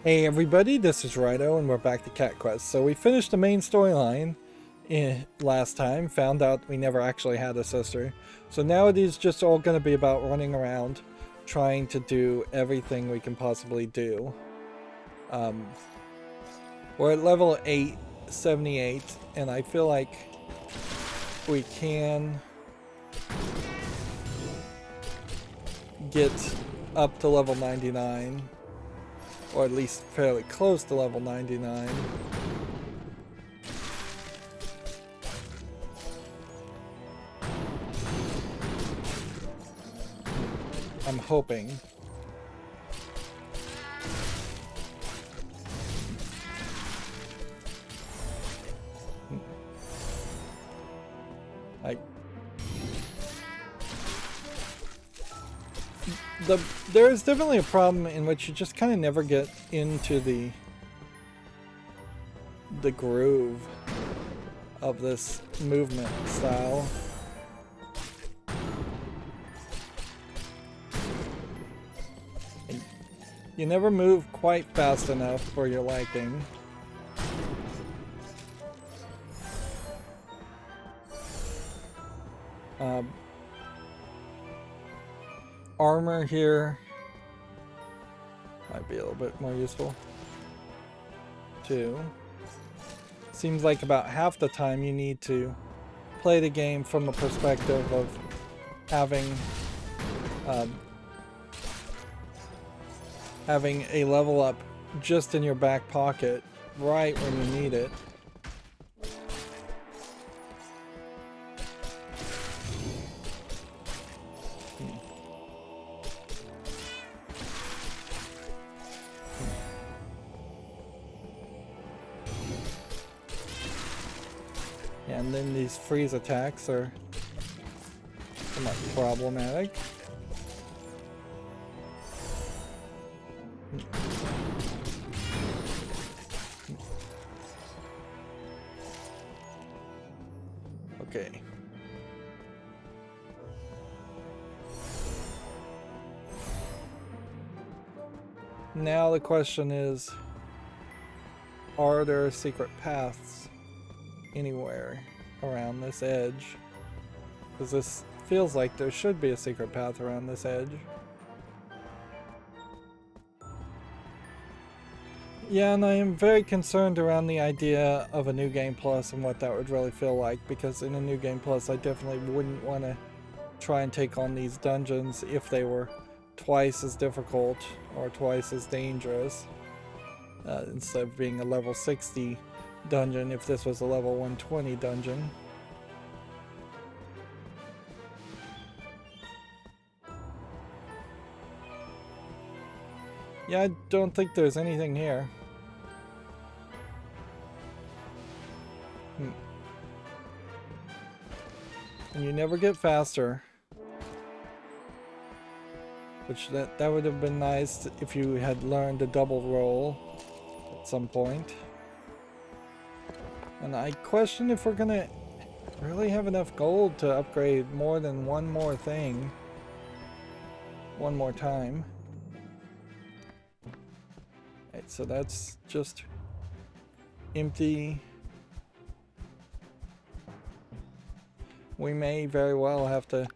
Hey everybody, this is Rydo and we're back to Cat Quest. So we finished the main storyline last time, found out we never actually had a sister. So now it is just all going to be about running around, trying to do everything we can possibly do. We're at level 878 and I feel like we can get up to level 99. Or at least fairly close to level 99. I'm hoping. There's definitely a problem in which you just kind of never get into the groove of this movement style. And you never move quite fast enough for your liking. Armor here might be a little bit more useful too. Seems like about half the time you need to play the game from a perspective of having a level up just in your back pocket right when you need it. And then these freeze attacks are somewhat problematic. Okay. Now the question is, are there secret paths anywhere around this edge? Because this feels like there should be a secret path around this edge. Yeah, and I am very concerned around the idea of a New Game Plus and what that would really feel like, because in a New Game Plus I definitely wouldn't want to try and take on these dungeons if they were twice as difficult or twice as dangerous, instead of being a level 60 dungeon if this was a level 120 dungeon. Yeah, I don't think there's anything here. And you never get faster. Which that would have been nice if you had learned a double roll at some point. And I question if we're gonna really have enough gold to upgrade more than one more thing. One more time. Right, so that's just empty. We may very well have to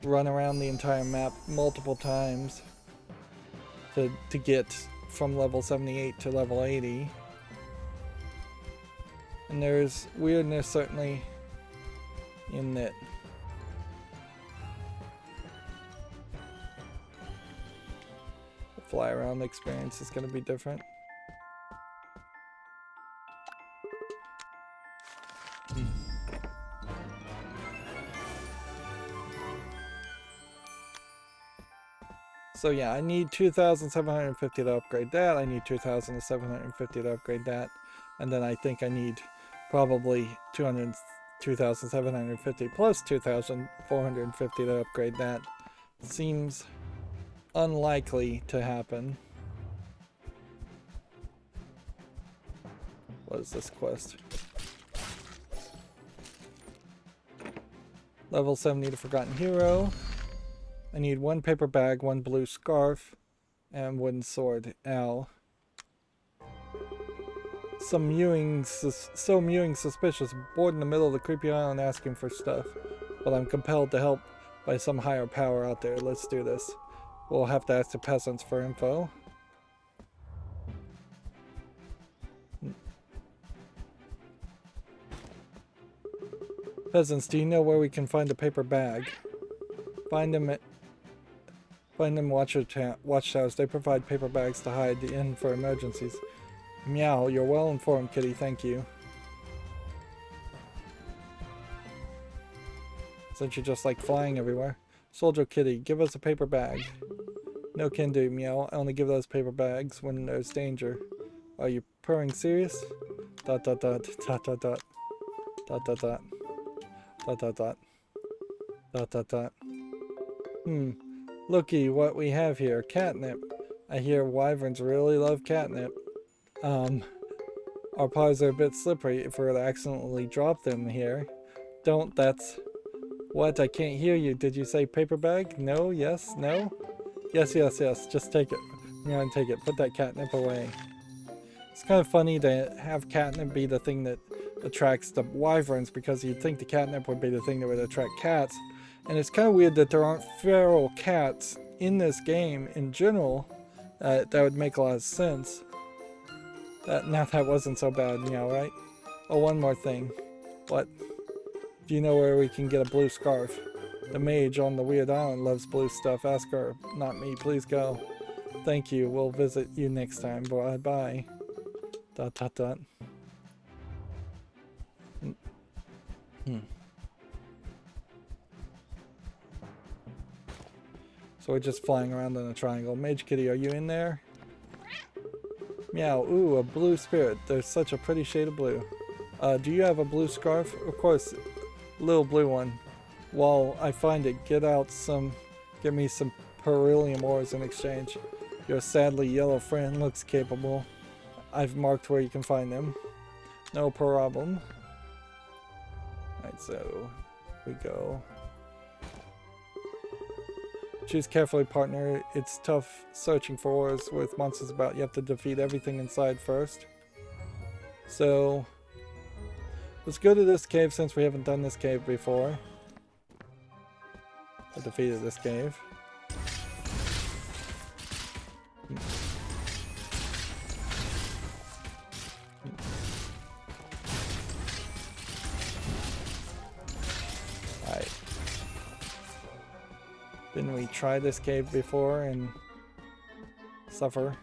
run around the entire map multiple times to get from level 78 to level 80. And there's weirdness certainly in that. The fly around experience is going to be different. So yeah, I need 2,750 to upgrade that. I need 2,750 to upgrade that. And then I think I need probably 2,750 plus 2,450 to upgrade that. Seems unlikely to happen. What is this quest? Level 70 to Forgotten Hero. I need one paper bag, one blue scarf, and wooden sword. Ow. so mewing suspicious, bored in the middle of the creepy island asking for stuff. But I'm compelled to help by some higher power out there. Let's do this. We'll have to ask the peasants for info. Peasants, do you know where we can find a paper bag? Find them watchtowers. They provide paper bags to hide in for emergencies. Meow, you're well informed, kitty. Thank you. Since you just like flying everywhere. Soldier kitty, give us a paper bag. No can do, meow. I only give those paper bags when there's danger. Are you purring serious? Dot dot dot dot dot dot dot dot dot dot dot dot dot dot dot. Looky what we have here. Catnip. I hear wyverns really love catnip. Our paws are a bit slippery if we were to accidentally drop them here. Don't, that's... What? I can't hear you. Did you say paper bag? No? Yes? No? Yes, yes, yes. Just take it. I'm gonna take it. Put that catnip away. It's kind of funny to have catnip be the thing that attracts the wyverns, because you'd think the catnip would be the thing that would attract cats. And it's kind of weird that there aren't feral cats in this game in general. That would make a lot of sense. Now that wasn't so bad, meow, right? Oh, one more thing. What? Do you know where we can get a blue scarf? The mage on the weird island loves blue stuff. Ask her, not me. Please go. Thank you. We'll visit you next time. Bye bye. Dot dot dot. So we're just flying around in a triangle. Mage kitty, are you in there? Meow. Ooh, a blue spirit. There's such a pretty shade of blue. Do you have a blue scarf? Of course. Little blue one. While I find it, get me some beryllium ores in exchange. Your sadly yellow friend looks capable. I've marked where you can find them. No problem. Alright, so we go. Choose carefully, partner. It's tough searching for ores with monsters about. You have to defeat everything inside first. So let's go to this cave since we haven't done this cave before. I defeated this cave. Alright. Didn't we try this cave before and suffer?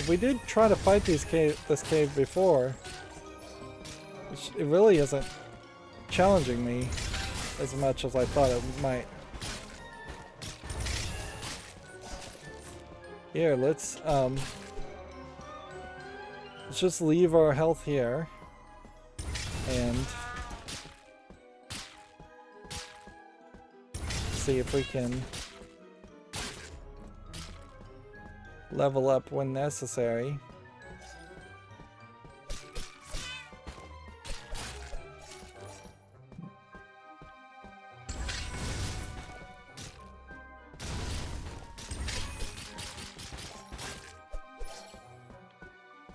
We did try to fight this cave before. It really isn't challenging me as much as I thought it might. Here, let's just leave our health here and see if we can level up when necessary.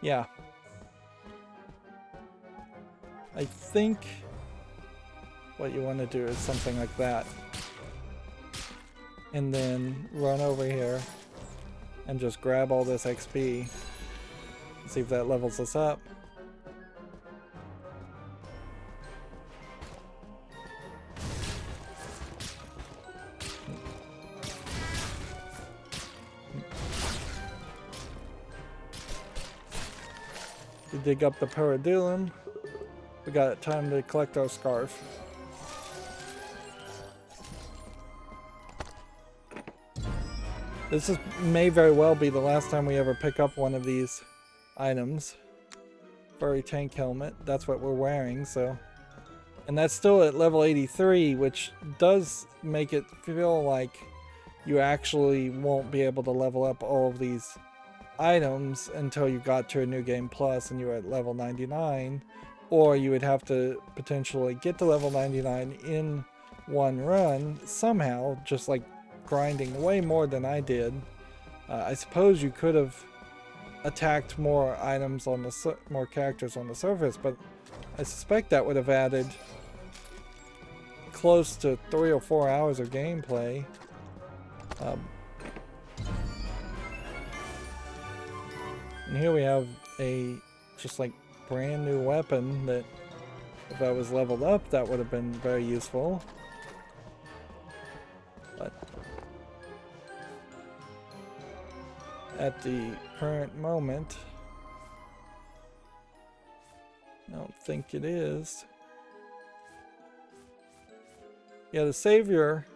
Yeah. I think what you want to do is something like that. And then run over here and just grab all this XP. See if that levels us up. We dig up the purrsuit. We got time to collect our scarf. This may very well be the last time we ever pick up one of these items. Furry tank helmet, that's what we're wearing, so. And that's still at level 83, which does make it feel like you actually won't be able to level up all of these items until you got to a New Game Plus and you were at level 99. Or you would have to potentially get to level 99 in one run, somehow, just like grinding way more than I did. I suppose you could have attacked more items on the more characters on the surface, but I suspect that would have added close to 3 or 4 hours of gameplay. And here we have a just like brand new weapon that if I was leveled up that would have been very useful. But at the current moment, I don't think it is. Yeah, the Savior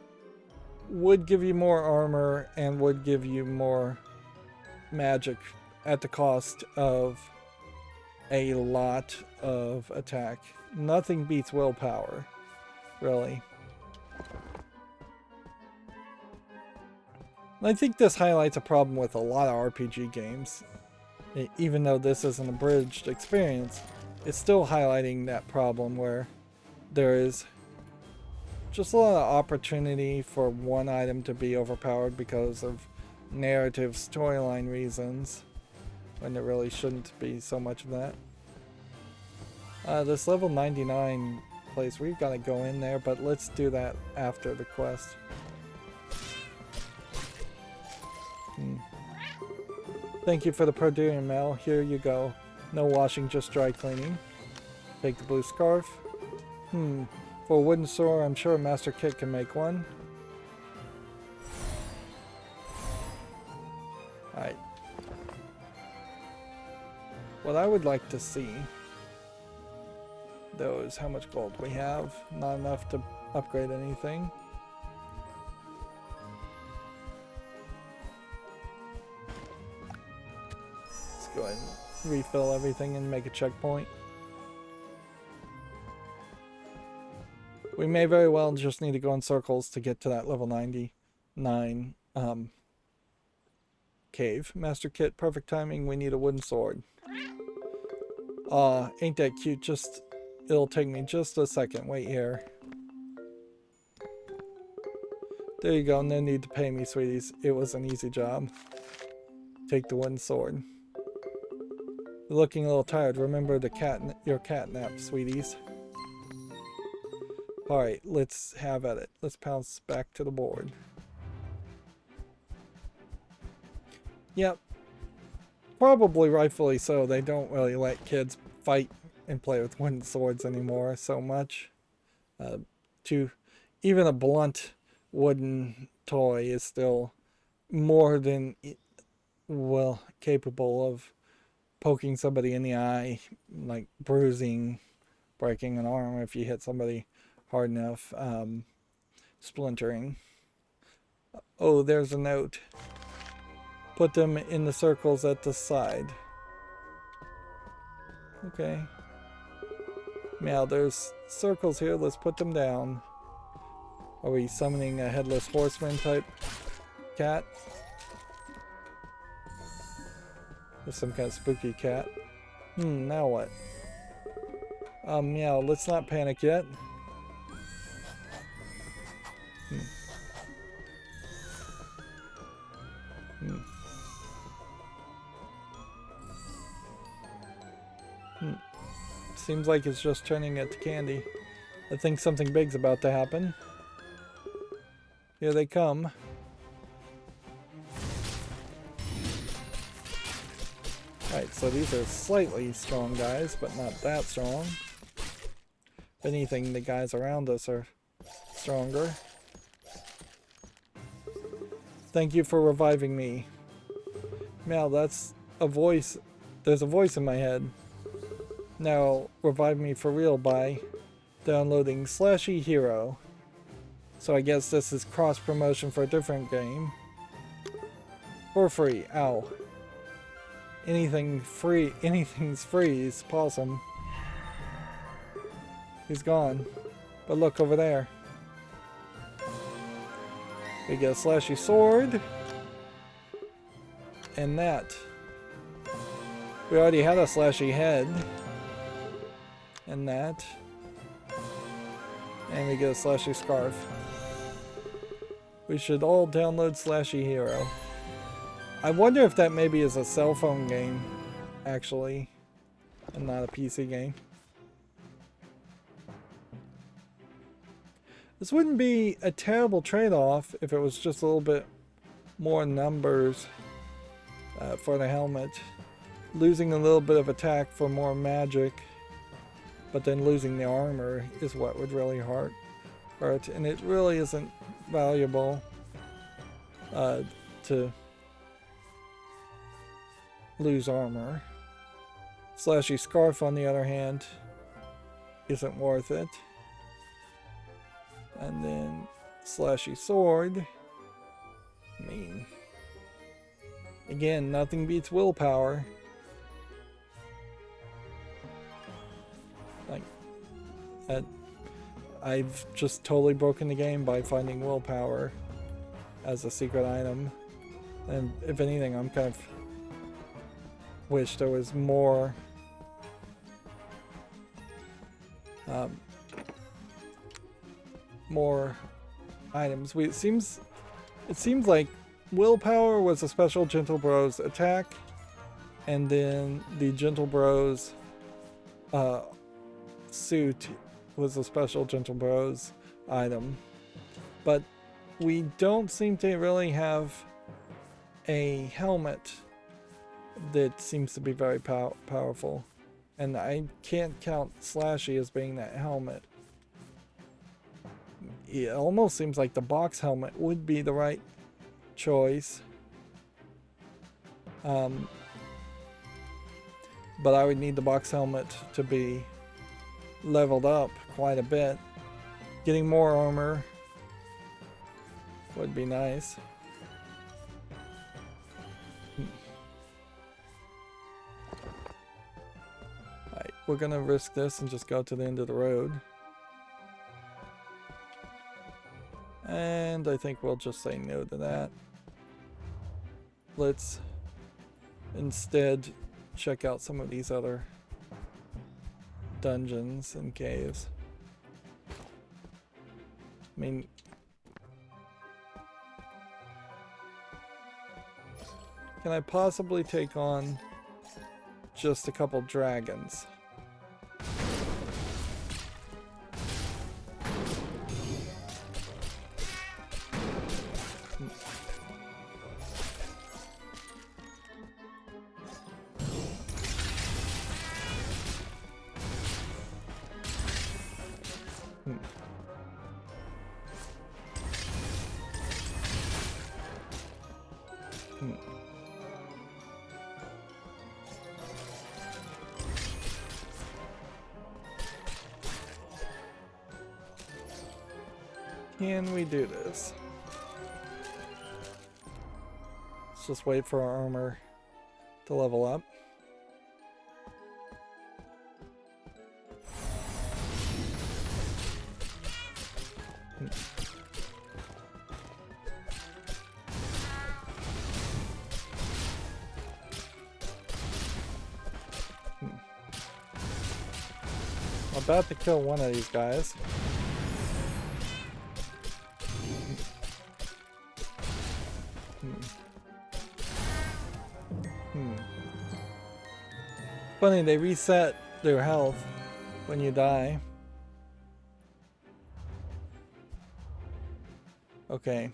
would give you more armor and would give you more magic at the cost of a lot of attack. Nothing beats willpower, really. And I think this highlights a problem with a lot of RPG games. Even though this is an abridged experience, it's still highlighting that problem where there is just a lot of opportunity for one item to be overpowered because of narrative storyline reasons, when there really shouldn't be so much of that. This level 99 place, we've got to go in there, but let's do that after the quest. Thank you for the Purdue mail. Here you go. No washing, just dry cleaning. Take the blue scarf. For a wooden sword, I'm sure Master Kit can make one. Alright. What I would like to see, though, is how much gold we have. Not enough to upgrade anything. Let's go ahead and refill everything and make a checkpoint. We may very well just need to go in circles to get to that level 99 cave. Master Kit, perfect timing. We need a wooden sword. Aw, ain't that cute? Just, it'll take me just a second. Wait here. There you go. No need to pay me, sweeties. It was an easy job. Take the wooden sword. You're looking a little tired. Remember the your catnap, sweeties. Alright, let's have at it. Let's pounce back to the board. Yep. Probably rightfully so. They don't really let kids fight and play with wooden swords anymore so much. Even a blunt wooden toy is still more than, well, capable of poking somebody in the eye, like bruising, breaking an arm if you hit somebody hard enough, splintering. Oh, there's a note. Put them in the circles at the side. Okay. Now there's circles here. Let's put them down. Are we summoning a headless horseman type cat? There's some kind of spooky cat. Now what? Meow, let's not panic yet. Seems like it's just turning it to candy. I think something big's about to happen. Here they come. Alright, so these are slightly strong guys, but not that strong. If anything, the guys around us are stronger. Thank you for reviving me. Meow, that's a voice. There's a voice in my head. Now, revive me for real by downloading Slashy Hero. So I guess this is cross promotion for a different game. For free. Ow. Anything free, anything's free is pawsome. He's gone. But look over there. We get a slashy sword. And that. We already had a slashy head. And that. And we get a Slashy Scarf. We should all download Slashy Hero. I wonder if that maybe is a cell phone game, actually, and not a PC game. This wouldn't be a terrible trade-off if it was just a little bit more numbers for the helmet. Losing a little bit of attack for more magic, but then losing the armor is what would really hurt. And it really isn't valuable to lose armor. Slashy Scarf, on the other hand, isn't worth it. And then Slashy Sword. I mean, again, nothing beats willpower. Like, I've just totally broken the game by finding willpower as a secret item. And if anything, I'm kind of wish there was more more items. It seems like willpower was a special Gentle Bros attack, and then the Gentle Bros suit was a special Gentle Bros item. But we don't seem to really have a helmet that seems to be very powerful. And I can't count Slashy as being that helmet. It almost seems like the box helmet would be the right choice. But I would need the box helmet to be leveled up quite a bit. Getting more armor would be nice. Alright, we're gonna risk this and just go to the end of the road. And I think we'll just say no to that. Let's instead check out some of these other dungeons and caves. I mean, can I possibly take on just a couple dragons? Can we do this? Let's just wait for our armor to level up. I'm about to kill one of these guys. Funny, they reset their health when you die. Okay.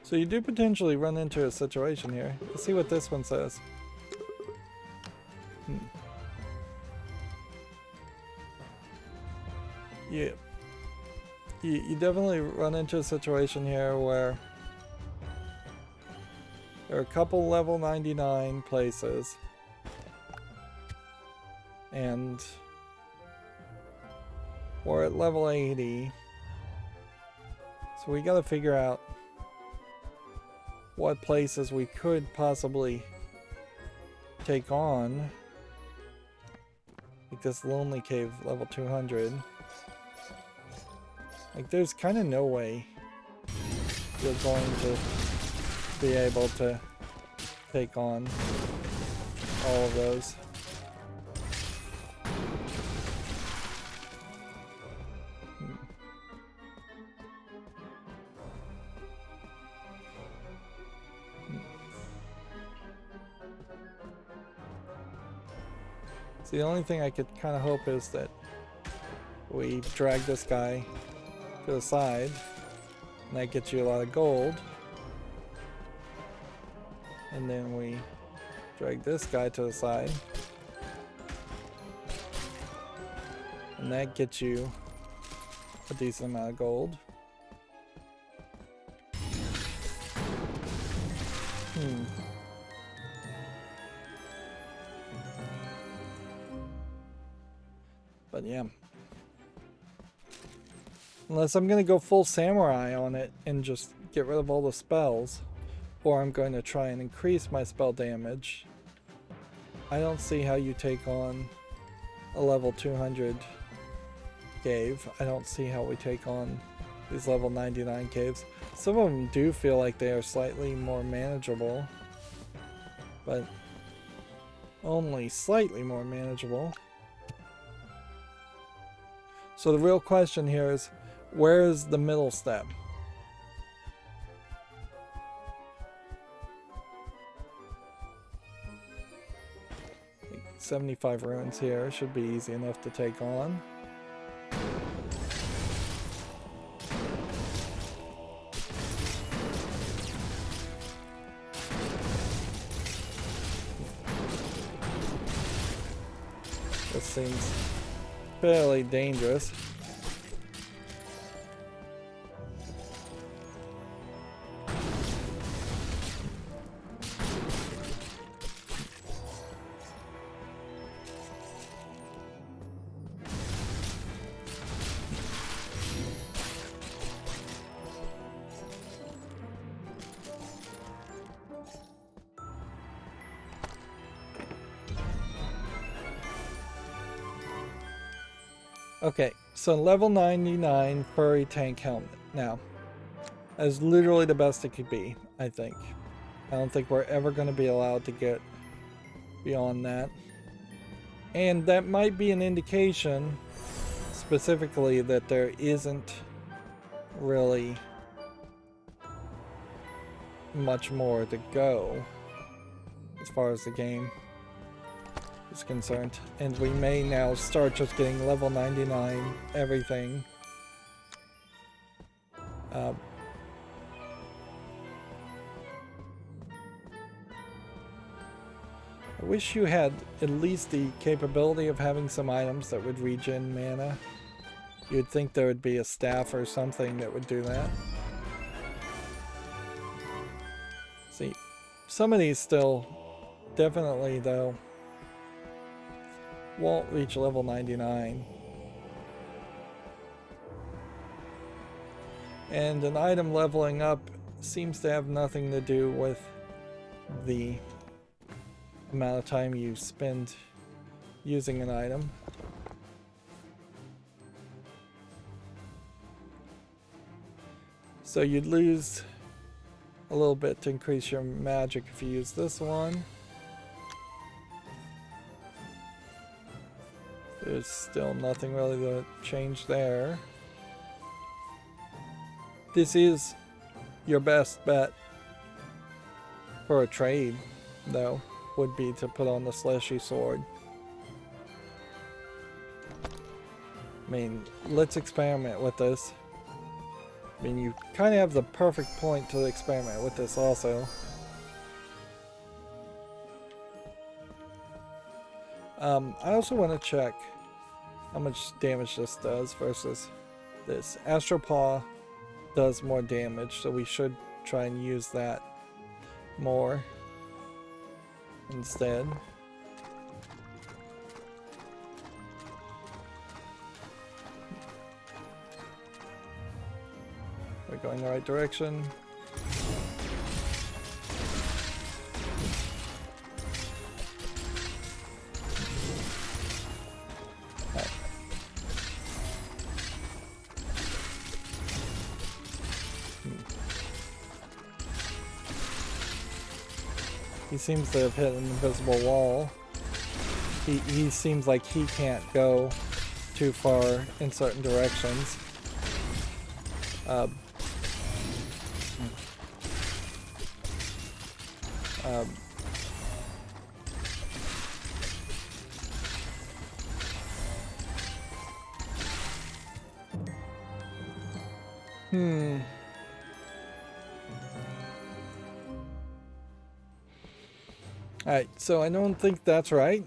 So you do potentially run into a situation here. Let's see what this one says. Yeah. You definitely run into a situation here where there are a couple level 99 places, and we're at level 80, so we gotta figure out what places we could possibly take on. Like this Lonely Cave, level 200. Like, there's kind of no way you're going to be able to take on all of those. So the only thing I could kind of hope is that we drag this guy to the side, and that gets you a lot of gold. And then we drag this guy to the side, and that gets you a decent amount of gold. But yeah. Unless I'm going to go full samurai on it and just get rid of all the spells, or I'm going to try and increase my spell damage. I don't see how you take on a level 200 cave. I don't see how we take on these level 99 caves. Some of them do feel like they are slightly more manageable, but only slightly more manageable. So the real question here is, where is the middle step? 75 runes here should be easy enough to take on. This seems fairly dangerous. Okay, so level 99 furry tank helmet. Now, that is literally the best it could be, I think. I don't think we're ever going to be allowed to get beyond that. And that might be an indication, specifically, that there isn't really much more to go as far as the game is concerned, and we may now start just getting level 99 everything. I wish you had at least the capability of having some items that would regen mana. You'd think there would be a staff or something that would do that. See, some of these still definitely, though, won't reach level 99. And an item leveling up seems to have nothing to do with the amount of time you spend using an item. So you'd lose a little bit to increase your magic if you use this one. There's still nothing really to change there. This is your best bet for a trade, though, would be to put on the slashy sword. I mean, let's experiment with this. I mean, you kind of have the perfect point to experiment with this also. I also want to check how much damage this does versus this. Astral Paw does more damage, so we should try and use that more instead. We're going the right direction. He seems to have hit an invisible wall. He seems like he can't go too far in certain directions. Alright, so I don't think that's right.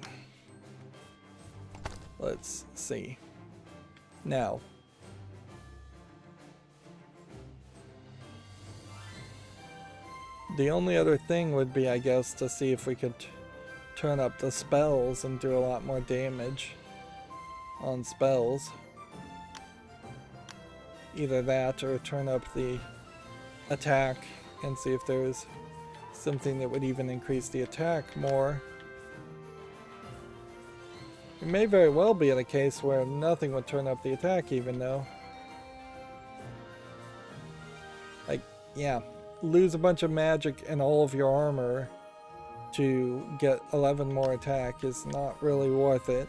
Let's see. Now. The only other thing would be, I guess, to see if we could turn up the spells and do a lot more damage on spells. Either that or turn up the attack and see if there's something that would even increase the attack more. It may very well be in a case where nothing would turn up the attack even though. Like, yeah, lose a bunch of magic and all of your armor to get 11 more attack is not really worth it.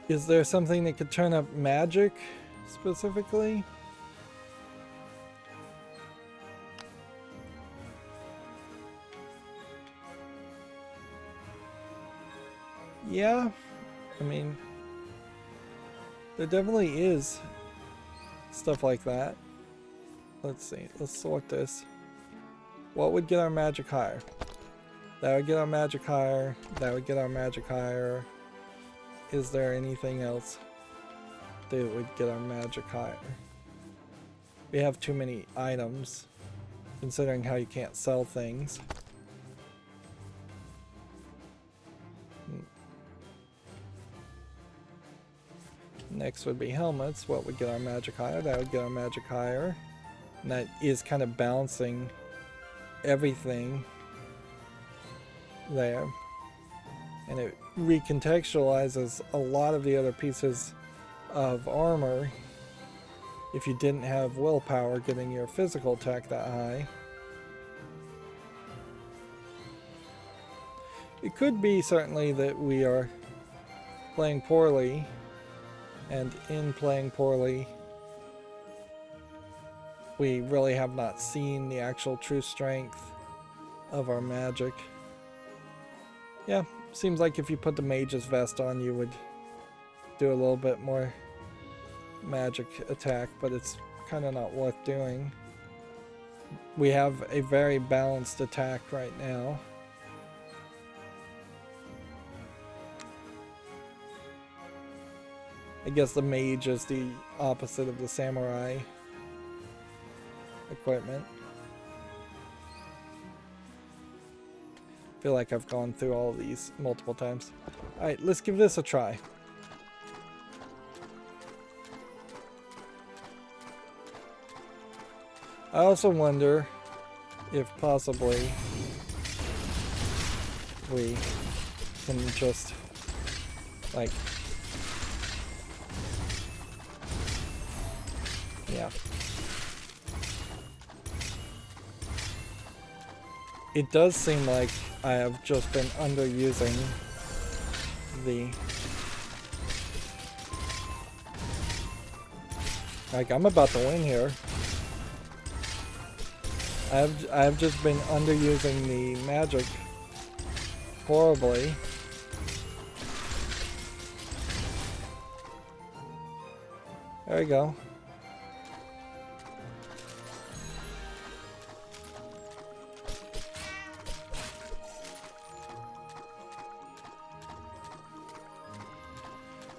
Is there something that could turn up magic specifically? Yeah, I mean, there definitely is stuff like that. Let's see, let's sort this. What would get our magic higher? That would get our magic higher. That would get our magic higher. Is there anything else that would get our magic higher? We have too many items, considering how you can't sell things. Next would be helmets. What would get our magic higher? That would get our magic higher. And that is kind of balancing everything there. And it recontextualizes a lot of the other pieces of armor if you didn't have willpower getting your physical attack that high. It could be certainly that we are playing poorly, and in playing poorly we really have not seen the actual true strength of our magic. Yeah, seems like if you put the mage's vest on you would do a little bit more magic attack, but it's kind of not worth doing. We have a very balanced attack right now. I guess the mage is the opposite of the samurai equipment. I feel like I've gone through all of these multiple times. Alright, let's give this a try. I also wonder if possibly we can just like, yeah. It does seem like I have just been underusing the... Like, I'm about to win here. I've just been underusing the magic horribly. There we go.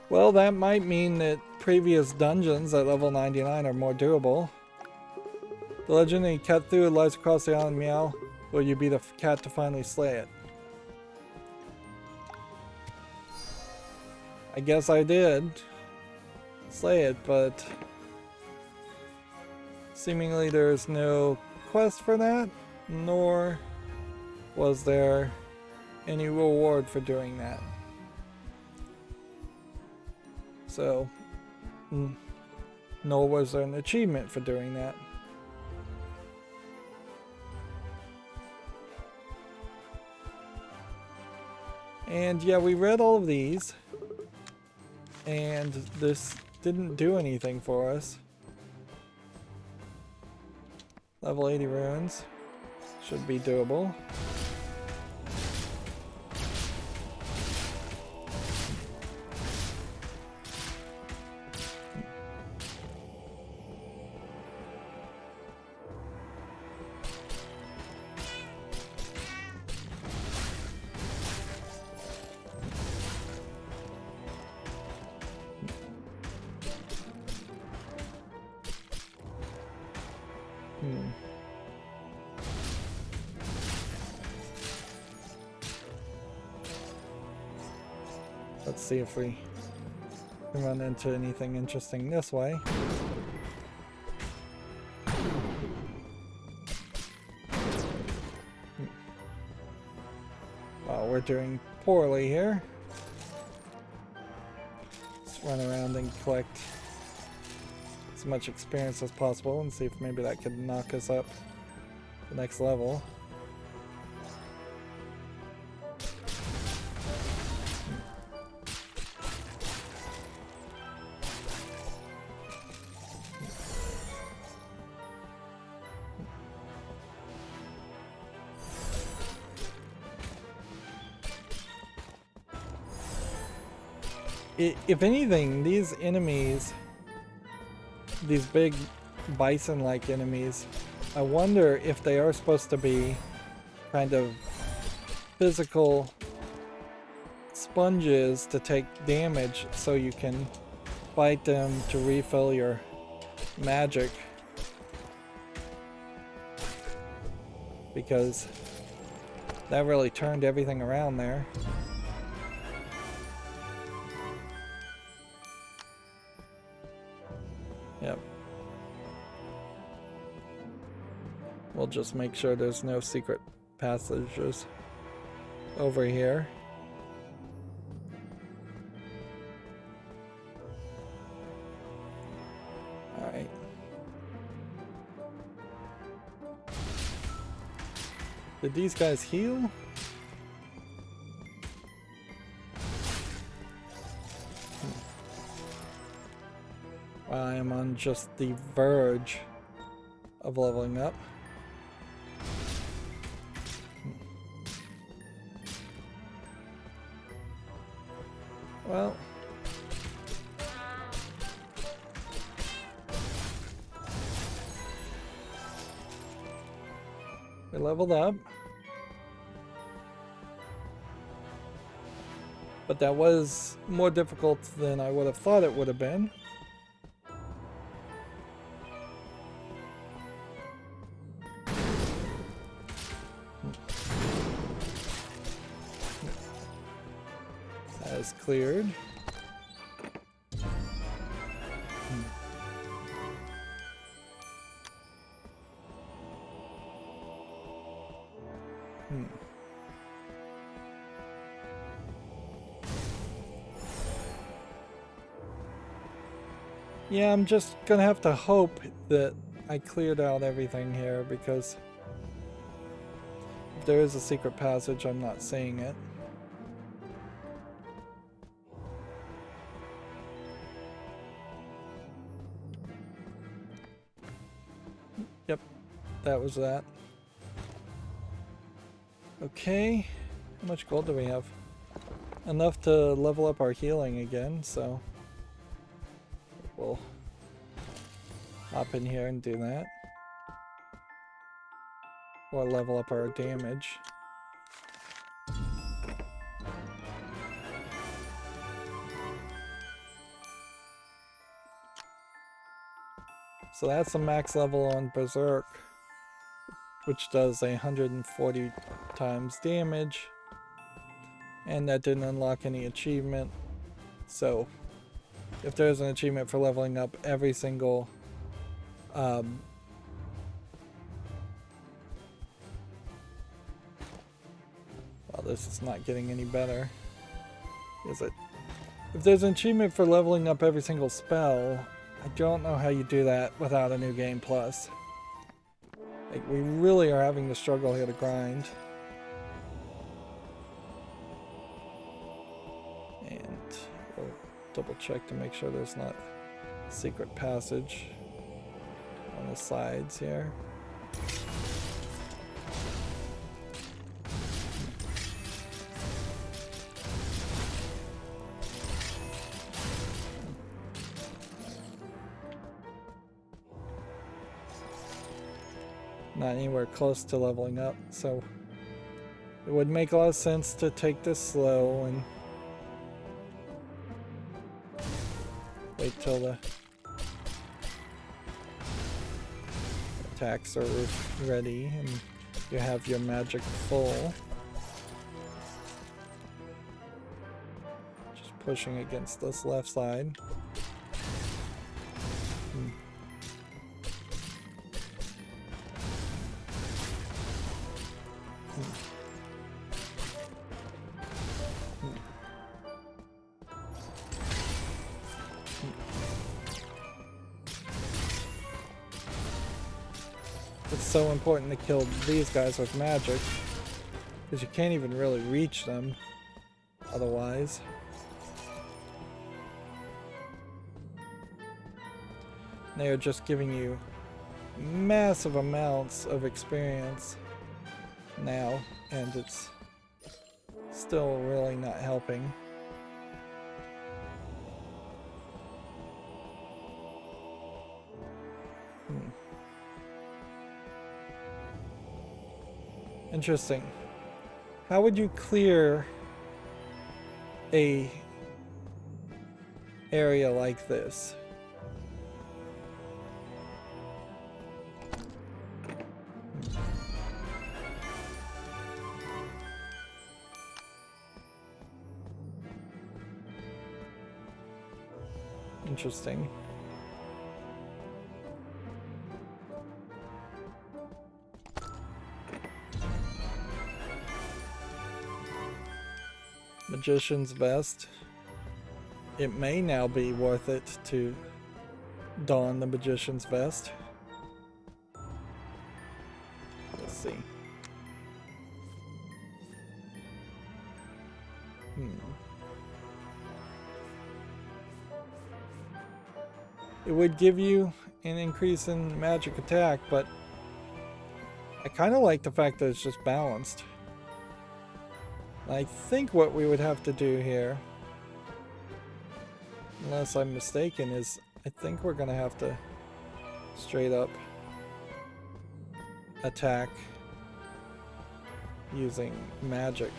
Well, that might mean that previous dungeons at level 99 are more durable. The legendary cat through lies across the island. Meow. Will you be the cat to finally slay it? I guess I did slay it, but seemingly there's no quest for that, nor was there any reward for doing that. So, nor was there an achievement for doing that. And yeah, we read all of these, and this didn't do anything for us. Level 80 runes should be doable. Let's see if we can run into anything interesting this way. Well, we're doing poorly here. Let's run around and collect as much experience as possible and see if maybe that could knock us up to the next level. If anything, these enemies, these big bison-like enemies, I wonder if they are supposed to be kind of physical sponges to take damage so you can fight them to refill your magic. Because that really turned everything around there. Yep. We'll just make sure there's no secret passages over here. Alright. Did these guys heal? I am on just the verge of leveling up. Well, we leveled up, but that was more difficult than I would have thought it would have been. Cleared. Yeah, I'm just gonna have to hope that I cleared out everything here, because if there is a secret passage, I'm not seeing it. Yep, that was that. Okay, how much gold do we have? Enough to level up our healing again, so we'll hop in here and do that. Or level up our damage. So that's a max level on Berserk, which does 140 times damage, and that didn't unlock any achievement. So if there's an achievement for leveling up every single well, this is not getting any better, is it? If there's an achievement for leveling up every single spell, I don't know how you do that without a new game plus. Like, we really are having to struggle here to grind. And we'll double check to make sure there's not a secret passage on the sides here. Not anywhere close to leveling up, so it would make a lot of sense to take this slow and wait till the attacks are ready and you have your magic full. Just pushing against this left side. It's so important to kill these guys with magic, because you can't even really reach them otherwise. They are just giving you massive amounts of experience now, and it's still really not helping. Interesting. How would you clear a area like this? Interesting. Magician's Vest. It may now be worth it to don the Magician's Vest. Let's see. It would give you an increase in magic attack, but I kind of like the fact that it's just balanced. I think what we would have to do here, unless I'm mistaken, is I think we're going to have to straight up attack using magic.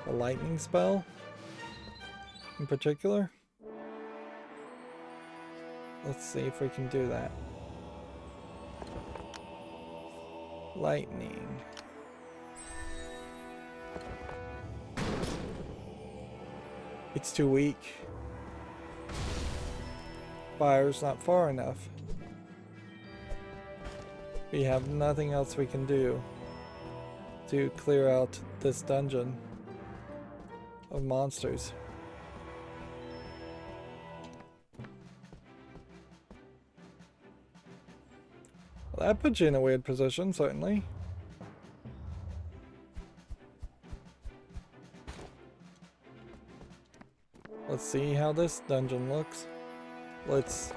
A lightning spell in particular. Let's see if we can do that. Lightning. It's too weak. Fire's not far enough. We have nothing else we can do to clear out this dungeon of monsters. Well, that puts you in a weird position, certainly. Let's see how this dungeon looks. Let's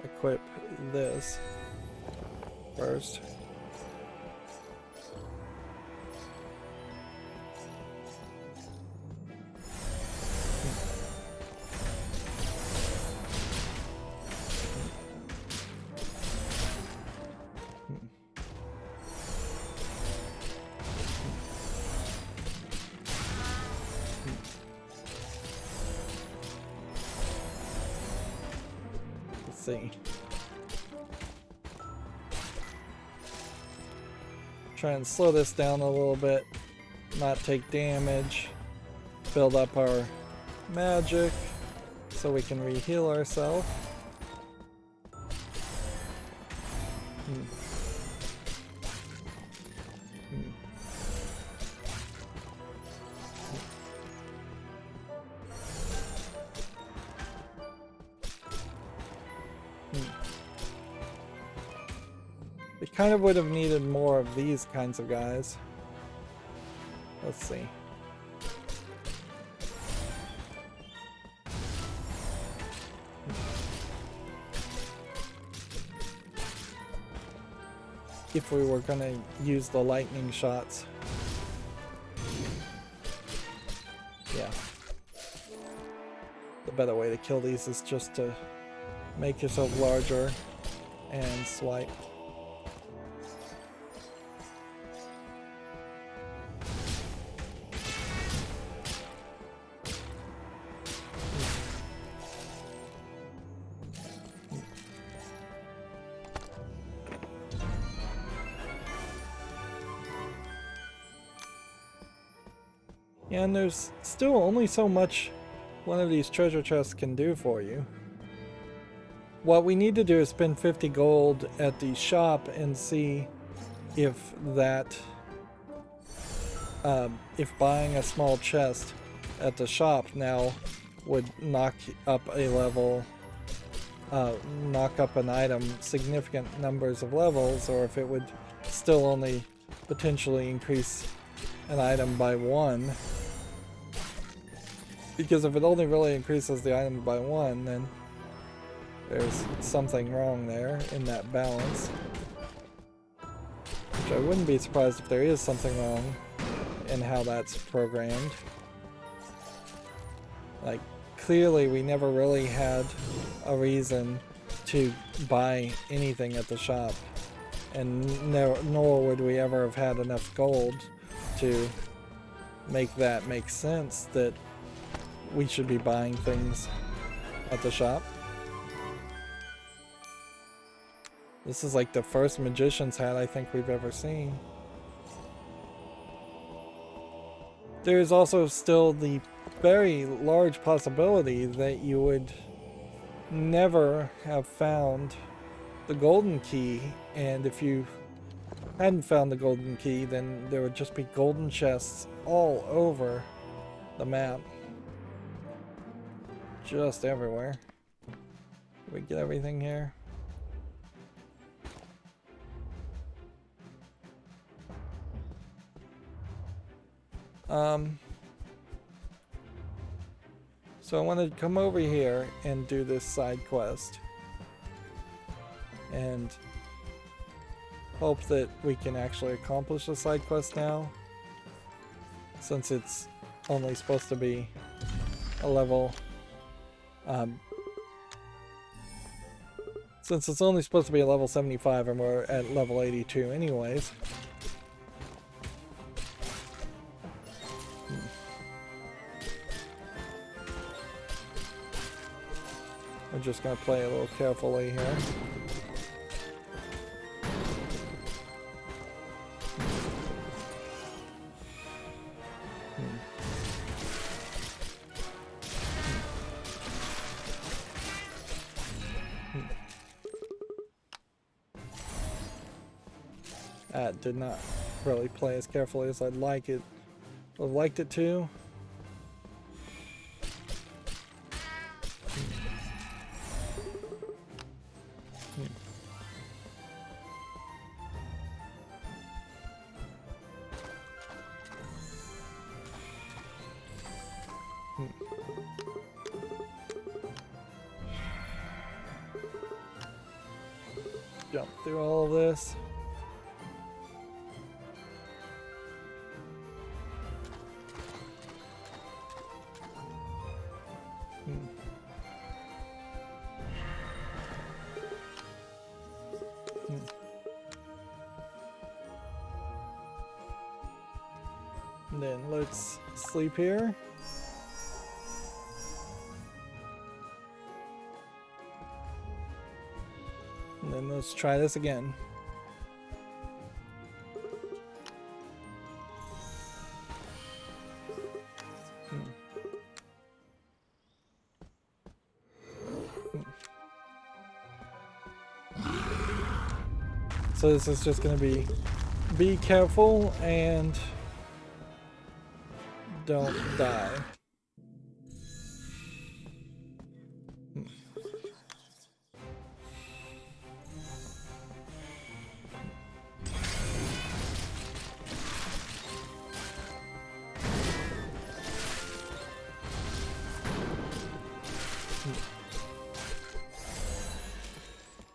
equip this first. See. Try and slow this down a little bit, not take damage, build up our magic so we can re-heal ourselves. Kind of would have needed more of these kinds of guys. Let's see. If we were gonna use the lightning shots. Yeah. The better way to kill these is just to make yourself larger and swipe. Yeah, and there's still only so much one of these treasure chests can do for you. What we need to do is spend 50 gold at the shop and see if that, if buying a small chest at the shop now would knock up a level, knock up an item significant numbers of levels, or if it would still only potentially increase an item by 1. Because if it only really increases the item by 1, then there's something wrong there in that balance. Which I wouldn't be surprised if there is something wrong in how that's programmed. Like, clearly we never really had a reason to buy anything at the shop. And nor would we ever have had enough gold to make that make sense that we should be buying things at the shop. This is like the first magician's hat I think we've ever seen. There is also still the very large possibility that you would never have found the golden key, and if you hadn't found the golden key, then there would just be golden chests all over the map. Just everywhere. Did we get everything here? So I want to come over here and do this side quest and hope that we can actually accomplish the side quest now, since it's only supposed to be a level since it's only supposed to be a level 75 and we're at level 82 anyways. We're just going to play a little carefully here. That did not really play as carefully as I'd like it. Would have liked it to. Jump through all of this. And then let's sleep here. And then let's try this again. So this is just going to be careful and don't die.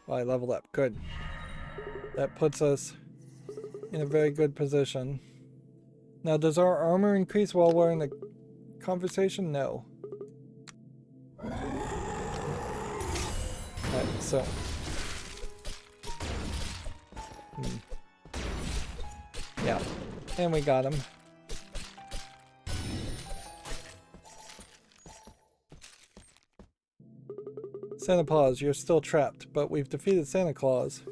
Well, I leveled up. Good. That puts us in a very good position. Now, does our armor increase while we're in the conversation? No. Alright, so. Yeah. And we got him. Santa Claus, you're still trapped, but we've defeated Santa Claus.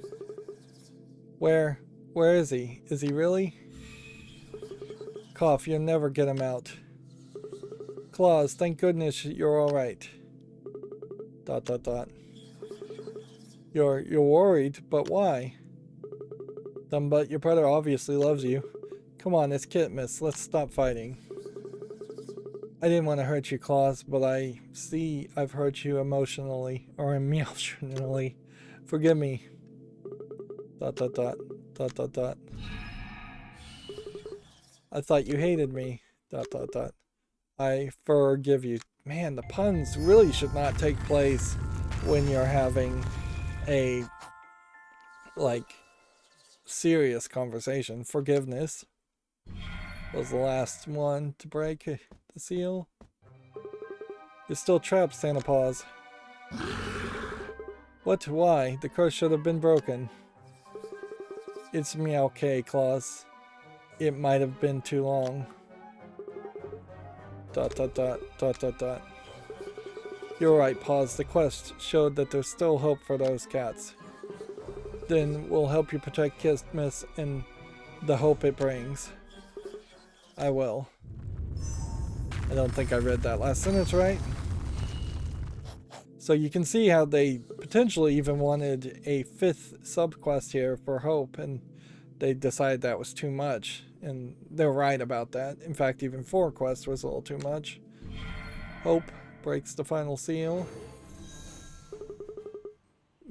Where is he? Is he really? Cough, you'll never get him out. Claws, thank goodness you're alright. Dot dot dot. You're worried, but why? But your brother obviously loves you. Come on, it's Kitmas. Let's stop fighting. I didn't want to hurt you, Claws, but I see I've hurt you emotionally or emotionally. Forgive me. Dot dot dot. Dot dot dot. I thought you hated me. Dot dot dot. I forgive you. Man, the puns really should not take place when you're having a like serious conversation. Forgiveness was the last one to break the seal. You're still trapped, Santa Paws. What? Why? The curse should have been broken. It's okay, Claus. It might have been too long. Dot dot dot dot dot dot. You're right, Paws. The quest showed that there's still hope for those cats. Then we'll help you protect Kitmas and the hope it brings. I will. I don't think I read that last sentence right. So you can see how they potentially even wanted a 5th subquest here for Hope, and they decided that was too much. And they're right about that. In fact, even 4 quests was a little too much. Hope breaks the final seal.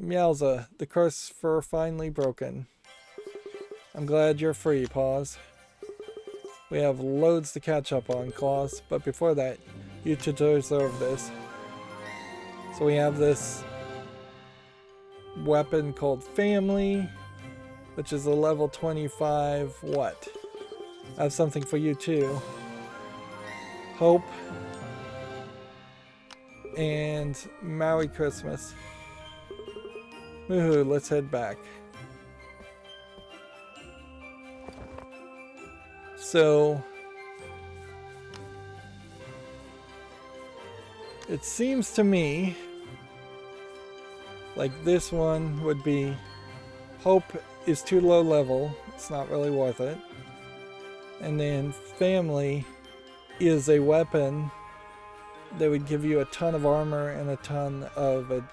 Meowza, the curse fur finally broken. I'm glad you're free, Paws. We have loads to catch up on, Claws, but before that, you two deserve this. So we have this weapon called Family, which is a level 25 what? I have something for you too. Hope. And Merry Christmas. Woohoo, let's head back. So it seems to me like this one would be Hope is too low level, it's not really worth it. And then Family is a weapon that would give you a ton of armor and a ton of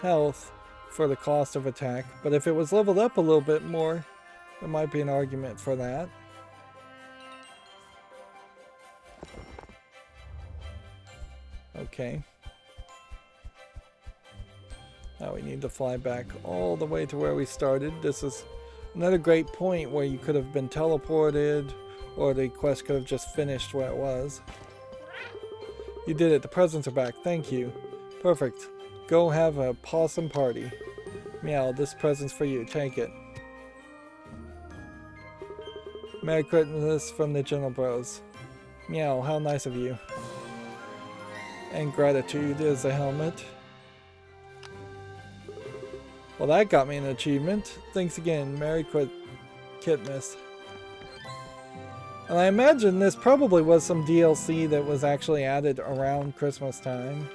health for the cost of attack. But if it was leveled up a little bit more, there might be an argument for that. Okay. Now we need to fly back all the way to where we started. This is another great point where you could have been teleported, or the quest could have just finished where it was. You did it. The presents are back. Thank you. Perfect. Go have a pawsome party. Meow, this present's for you. Take it. Merry Christmas from the Gentle Bros. Meow, how nice of you. And gratitude is a helmet. Well, that got me an achievement. Thanks again. Merry Kitmas. And I imagine this probably was some DLC that was actually added around Christmas time.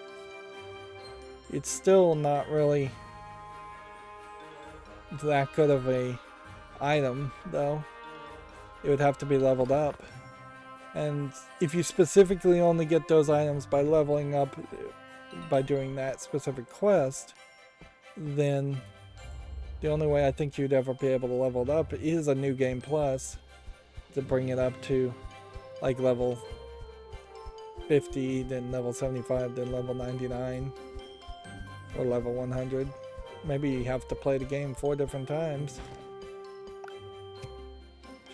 It's still not really that good of a item, though. It would have to be leveled up. And if you specifically only get those items by leveling up, by doing that specific quest, then the only way I think you'd ever be able to level it up is a New Game Plus to bring it up to like level 50, then level 75, then level 99, or level 100. Maybe you have to play the game 4 different times.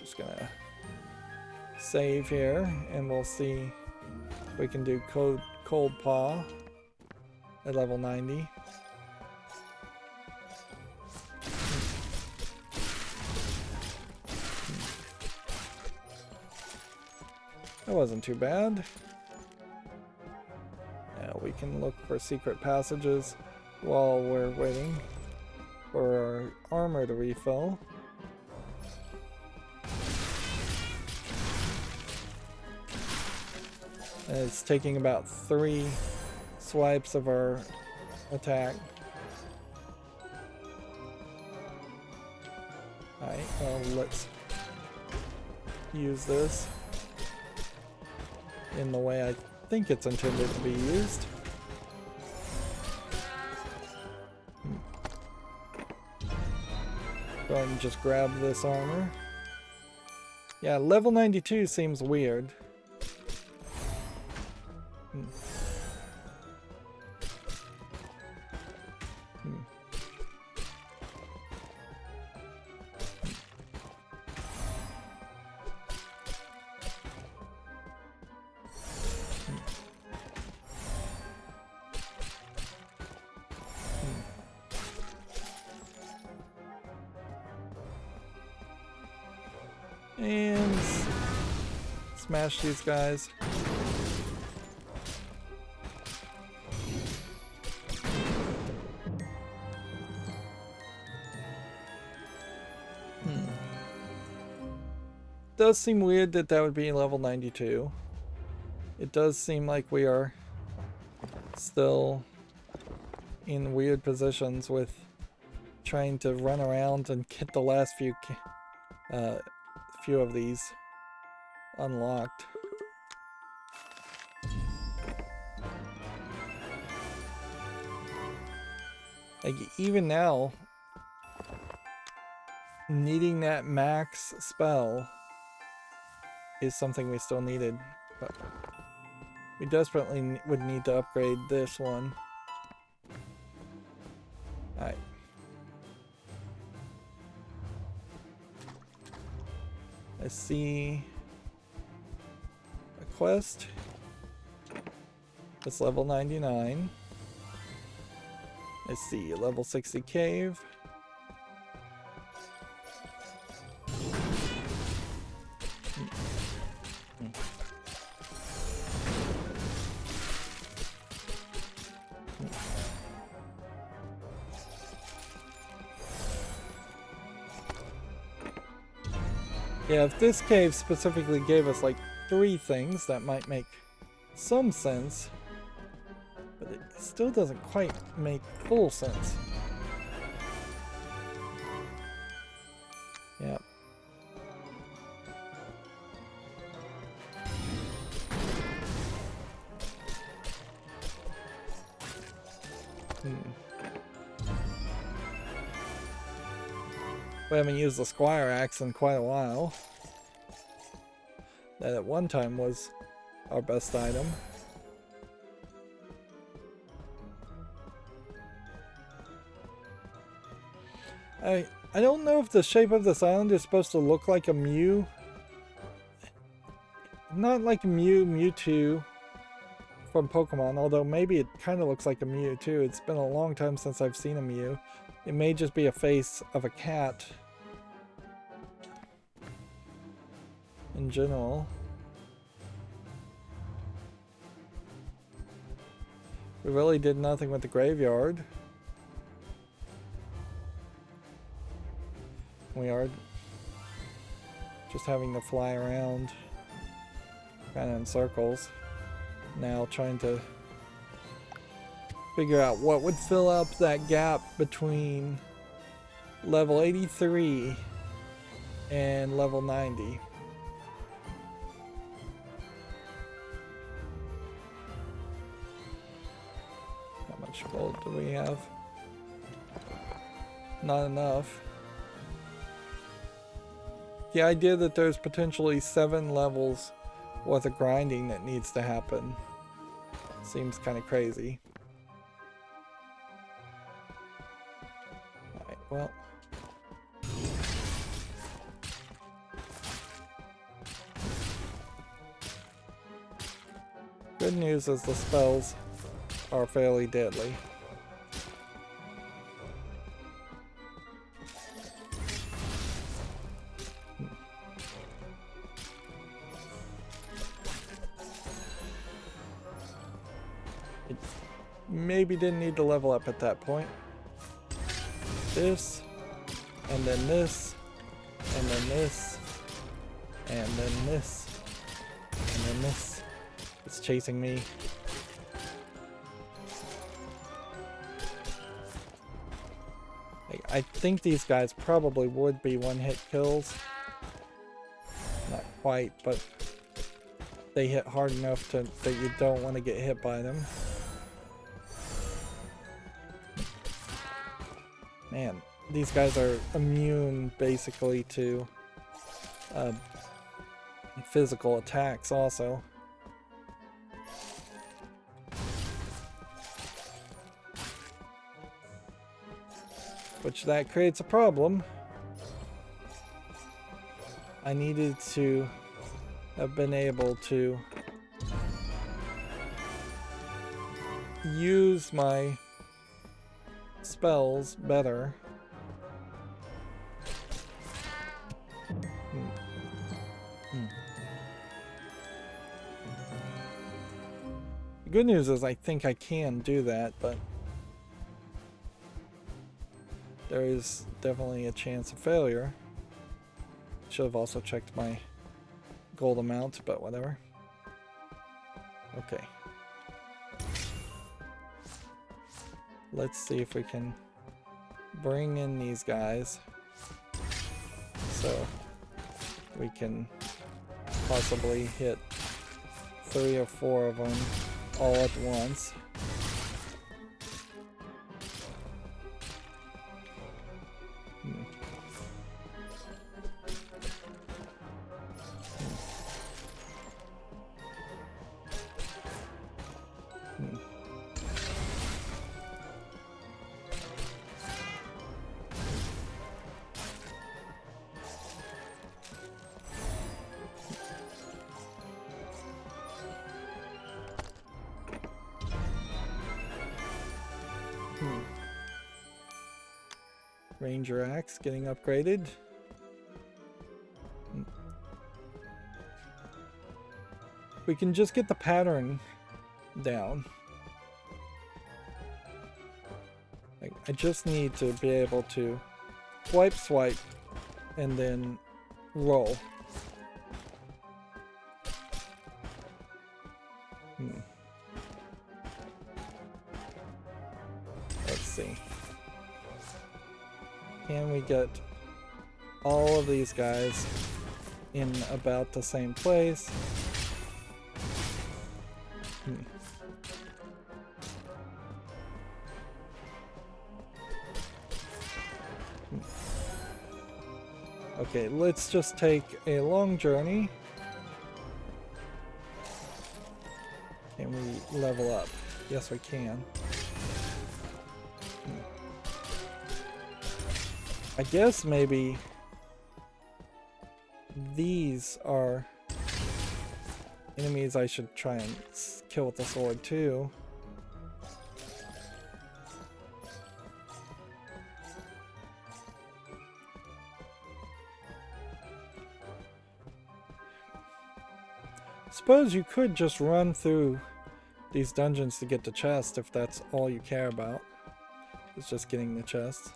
Just gonna save here, and we'll see if we can do Cold Paw at level 90. That wasn't too bad. Now we can look for secret passages while we're waiting for our armor to refill. And it's taking about 3 swipes of our attack. Alright, well, let's use this in the way I think it's intended to be used. Go ahead and just grab this armor. Yeah, level 92 seems weird. And smash these guys. Does seem weird that that would be level 92. It does seem like we are still in weird positions with trying to run around and get the last few of these unlocked. Like even now, needing that max spell is something we still needed, but we desperately would need to upgrade this one. Alright. I see a quest. It's level 99. I see a level 60 cave. Yeah, if this cave specifically gave us like 3 things, that might make some sense. But it still doesn't quite make full sense. Yeah. We haven't used the Squire Axe in quite a while. That at one time was our best item. I don't know if the shape of this island is supposed to look like a Mew. Not like Mew, Mewtwo from Pokemon, although maybe it kind of looks like a Mew too. It's been a long time since I've seen a Mew. It may just be a face of a cat in general. We really did nothing with the graveyard. We are just having to fly around kind of in circles now, trying to figure out what would fill up that gap between level 83 and level 90. How much gold do we have? Not enough. The idea that there's potentially 7 levels worth of grinding that needs to happen seems kind of crazy. Alright, well. Good news is the spells are fairly deadly. Maybe didn't need to level up at that point. This, and then this, and then this, and then this, and then this. It's chasing me. I think these guys probably would be one-hit kills. Not quite, but they hit hard enough that you don't want to get hit by them. Man, these guys are immune basically to physical attacks also. Which that creates a problem. I needed to have been able to use my spells better. The good news is I think I can do that, but there is definitely a chance of failure. Should have also checked my gold amount, but whatever. Okay. Let's see if we can bring in these guys so we can possibly hit 3 or 4 of them all at once. Ranger axe getting upgraded. We can just get the pattern down. I just need to be able to swipe, and then roll. Let's see. Can we get all of these guys in about the same place? Okay, let's just take a long journey. Can we level up? Yes, we can. I guess maybe these are enemies I should try and kill with the sword too. Suppose you could just run through these dungeons to get the chest if that's all you care about. It's just getting the chest.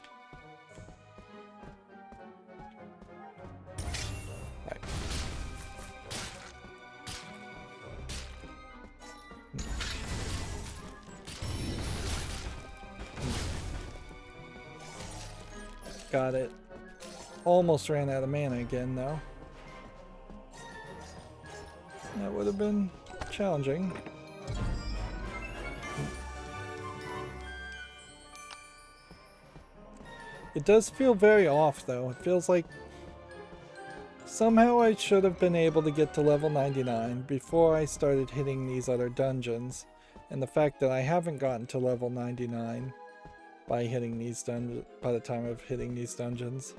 Got it. Almost ran out of mana again, though. That would have been challenging. It does feel very off, though. It feels like somehow I should have been able to get to level 99 before I started hitting these other dungeons. And the fact that I haven't gotten to level 99 by hitting these by the time of hitting these dungeons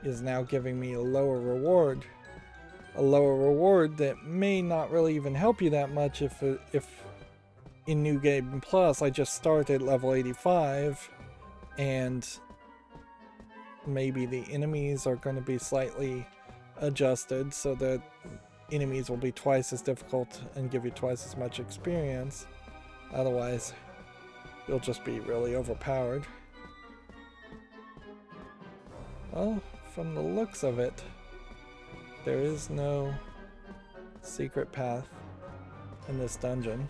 is now giving me a lower reward. A lower reward that may not really even help you that much if in New Game Plus I just start at level 85 and maybe the enemies are going to be slightly adjusted so that enemies will be twice as difficult and give you twice as much experience. Otherwise, you'll just be really overpowered. Well, from the looks of it, there is no secret path in this dungeon.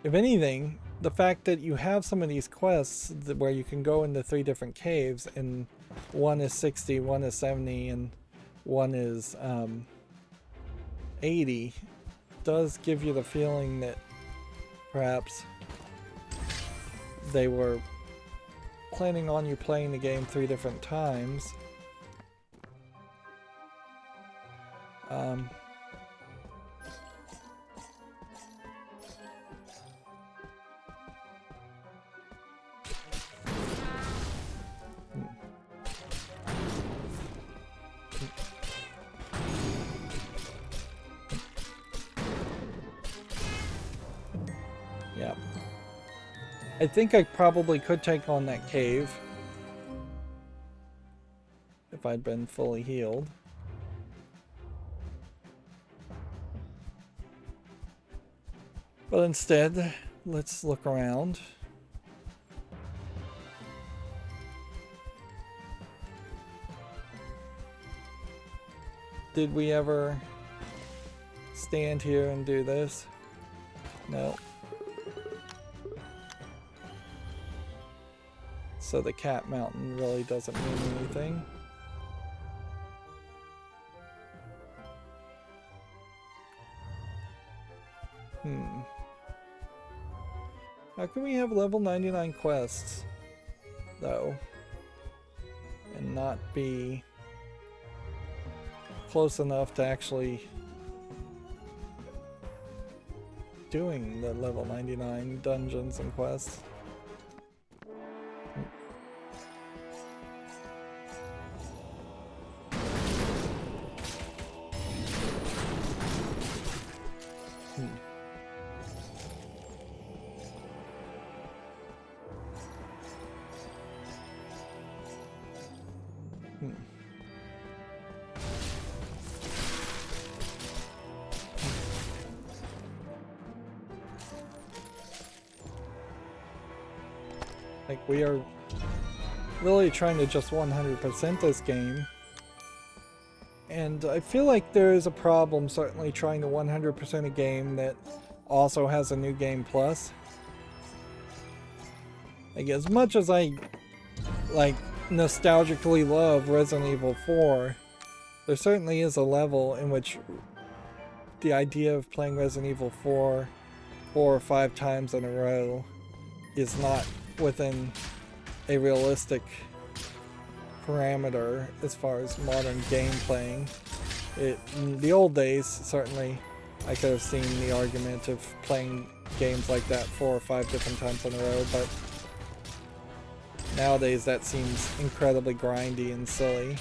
If anything, the fact that you have some of these quests where you can go into 3 different caves and one is 60, one is 70, and one is 80, does give you the feeling that perhaps they were planning on you playing the game 3 different times. Yeah. I think I probably could take on that cave if I'd been fully healed. But instead, let's look around. Did we ever stand here and do this? No. So the cat mountain really doesn't mean anything. How can we have level 99 quests, though, and not be close enough to actually doing the level 99 dungeons and quests? Like, we are really trying to just 100% this game. And I feel like there is a problem certainly trying to 100% a game that also has a new game plus. Like, as much as I nostalgically love Resident Evil 4, there certainly is a level in which the idea of playing Resident Evil 4 4 or 5 times in a row is not within a realistic parameter as far as modern game playing. In the old days, certainly, I could have seen the argument of playing games like that 4 or 5 different times in a row, but nowadays that seems incredibly grindy and silly.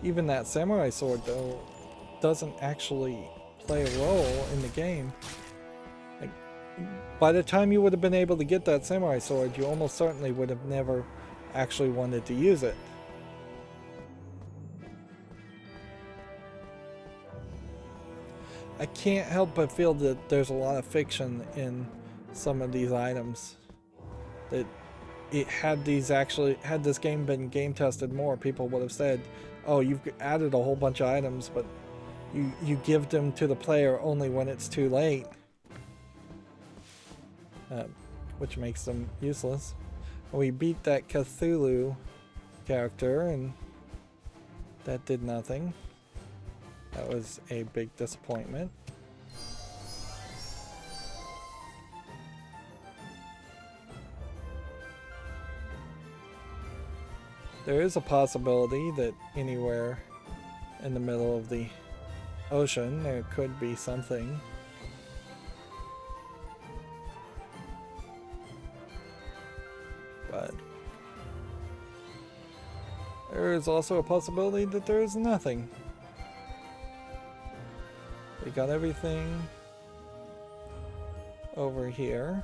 Even that samurai sword, though, doesn't actually play a role in the game. Like, by the time you would have been able to get that samurai sword, you almost certainly would have never actually wanted to use it. I can't help but feel that there's a lot of fiction in some of these items. That it had this game been game tested more, people would have said, oh, you've added a whole bunch of items, but you give them to the player only when it's too late. Which makes them useless. We beat that Cthulhu character, and that did nothing. That was a big disappointment. There is a possibility that anywhere in the middle of the ocean there could be something. But there is also a possibility that there is nothing. We got everything over here.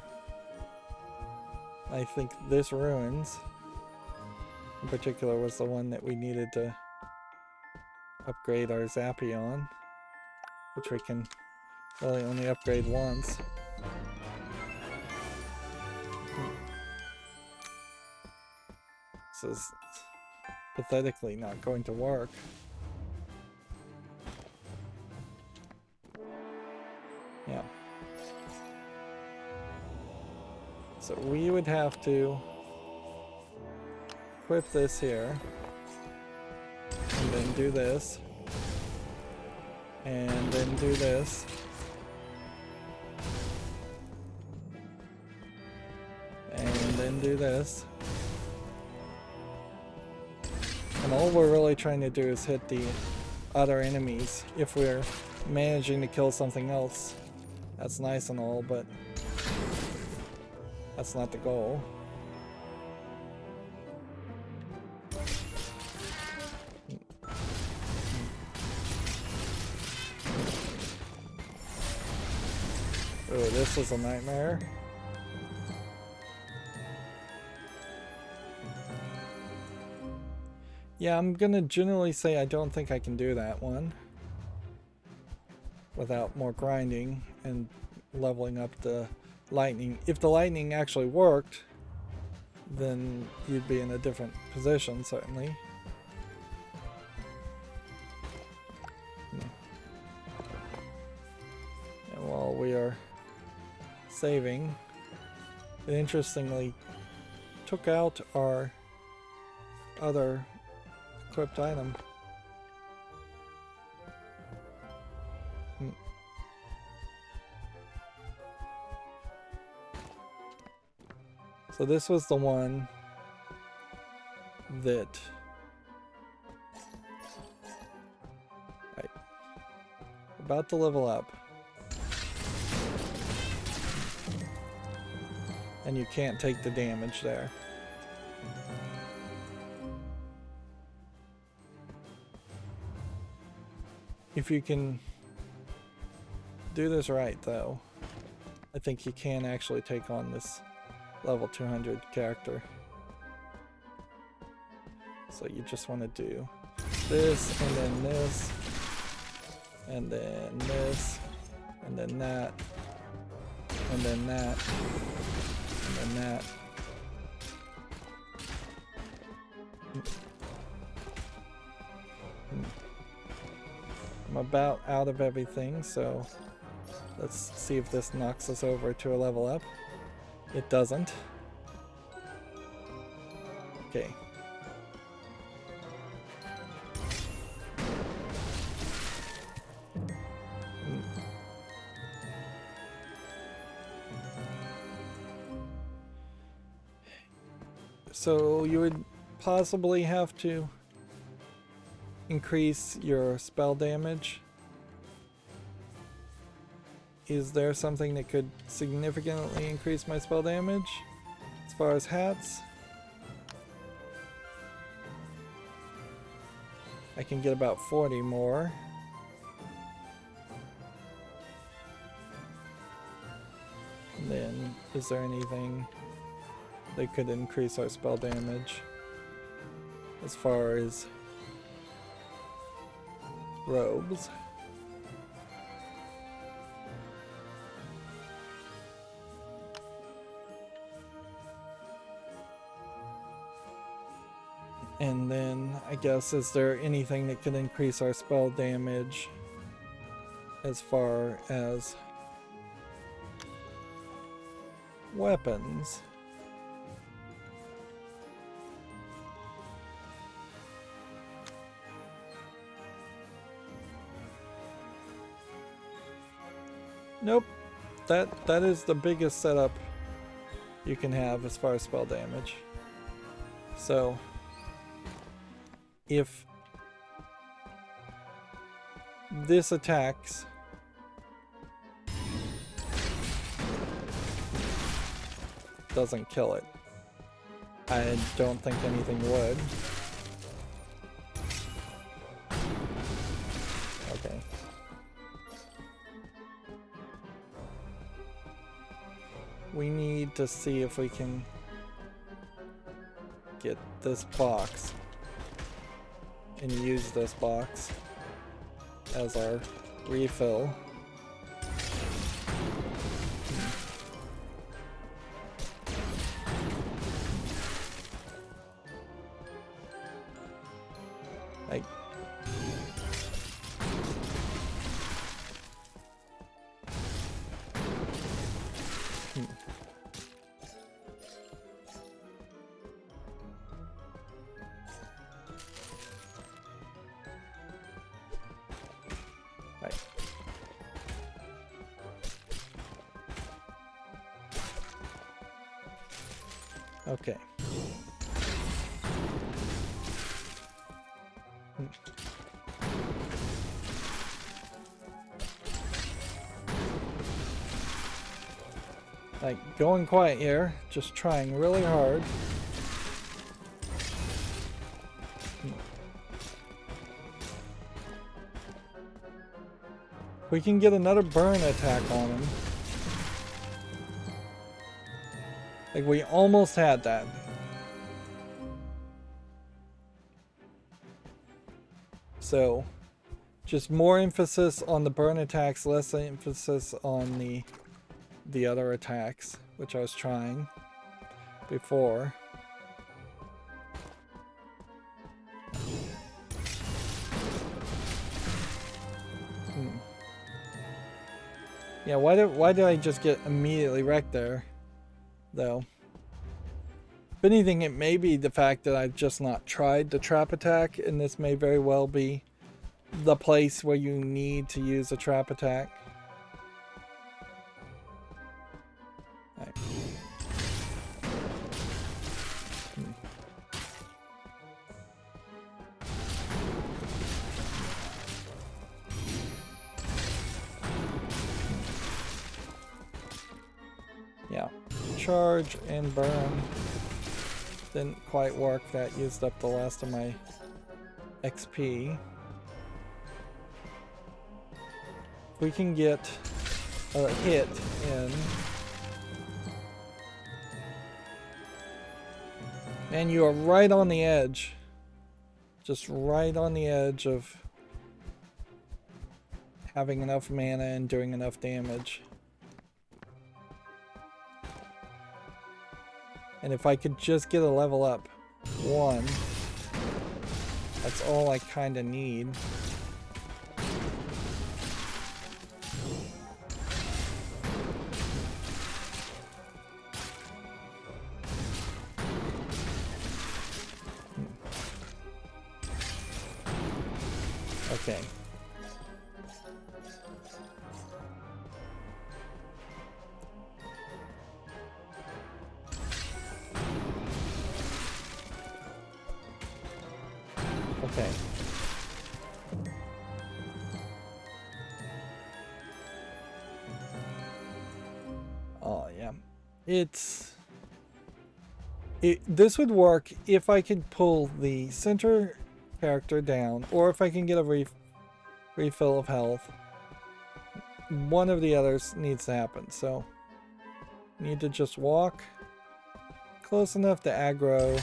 I think this ruins in particular was the one that we needed to upgrade our Zappy on, which we can really only upgrade once. This is pathetically not going to work. Yeah. So we would have to equip this here, and then do this, and then do this, and then do this. And all we're really trying to do is hit the other enemies. If we're managing to kill something else, that's nice and all, but that's not the goal. Oh, this is a nightmare. Yeah, I'm gonna generally say I don't think I can do that one without more grinding and leveling up the lightning. If the lightning actually worked, then you'd be in a different position, certainly. And while we are saving, it interestingly took out our other equipped item. So this was the one that about to level up, and you can't take the damage there. If you can do this right, though, I think you can actually take on this level 200 character. So you just want to do this, and then this, and then this, and then that, and then that, and then that. I'm about out of everything, so let's see if this knocks us over to a level up. It doesn't. Okay. So you would possibly have to increase your spell damage. Is there something that could significantly increase my spell damage as far as hats? I can get about 40 more. And then, is there anything that could increase our spell damage as far as robes? And then, I guess, is there anything that could increase our spell damage as far as weapons? Nope. That is the biggest setup you can have as far as spell damage. So if this attacks doesn't kill it, I don't think anything would. Okay. We need to see if we can get this box and use this box as our refill. Right. Okay. Like, going quiet here, just trying really hard. We can get another burn attack on him. Like, we almost had that. So, just more emphasis on the burn attacks, less emphasis on the other attacks, which I was trying before. Yeah, why did I just get immediately wrecked there, though? If anything, it may be the fact that I've just not tried the trap attack, and this may very well be the place where you need to use a trap attack. Right. Yeah, charge and burn didn't quite work. That used up the last of my XP. If we can get a hit in. And you are right on the edge. Just right on the edge of having enough mana and doing enough damage. And if I could just get a level up 1, that's all I kind of need. Okay. Okay. Oh yeah. This would work if I could pull the center character down, or if I can get a refill of health. One of the others needs to happen, so need to just walk close enough to aggro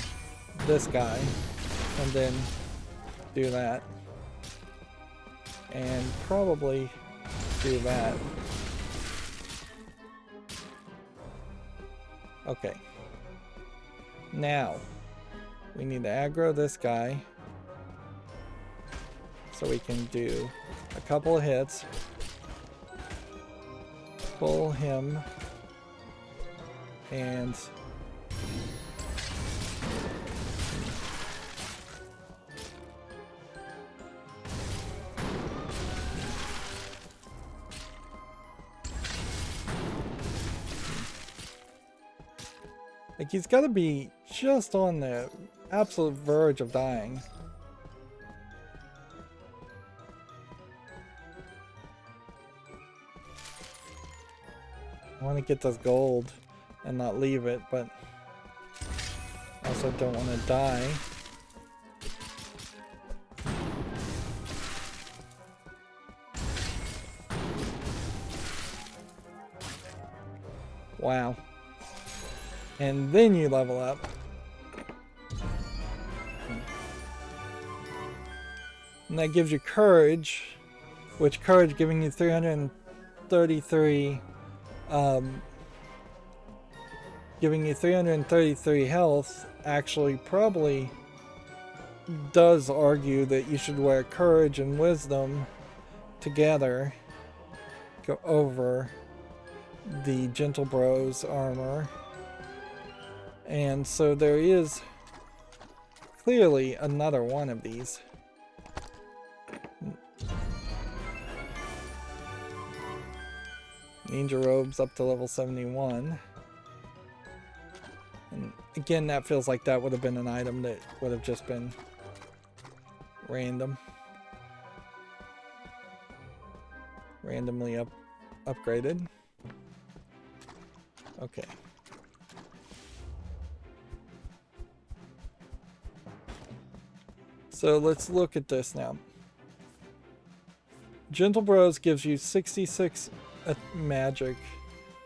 this guy, and then do that, and probably do that. Okay, now we need to aggro this guy so we can do a couple of hits, pull him, and like, he's got to be just on the absolute verge of dying. I want to get this gold and not leave it, but I also don't want to die. Wow. And then you level up. And that gives you courage, which courage giving you 333 giving you 333 health actually probably does argue that you should wear courage and wisdom together, go over the Gentle Bros armor. And so there is clearly another one of these. Ninja robes up to level 71. And again, that feels like that would have been an item that would have just been random. Randomly upgraded. Okay. So let's look at this now. Gentle Bros gives you 66 magic,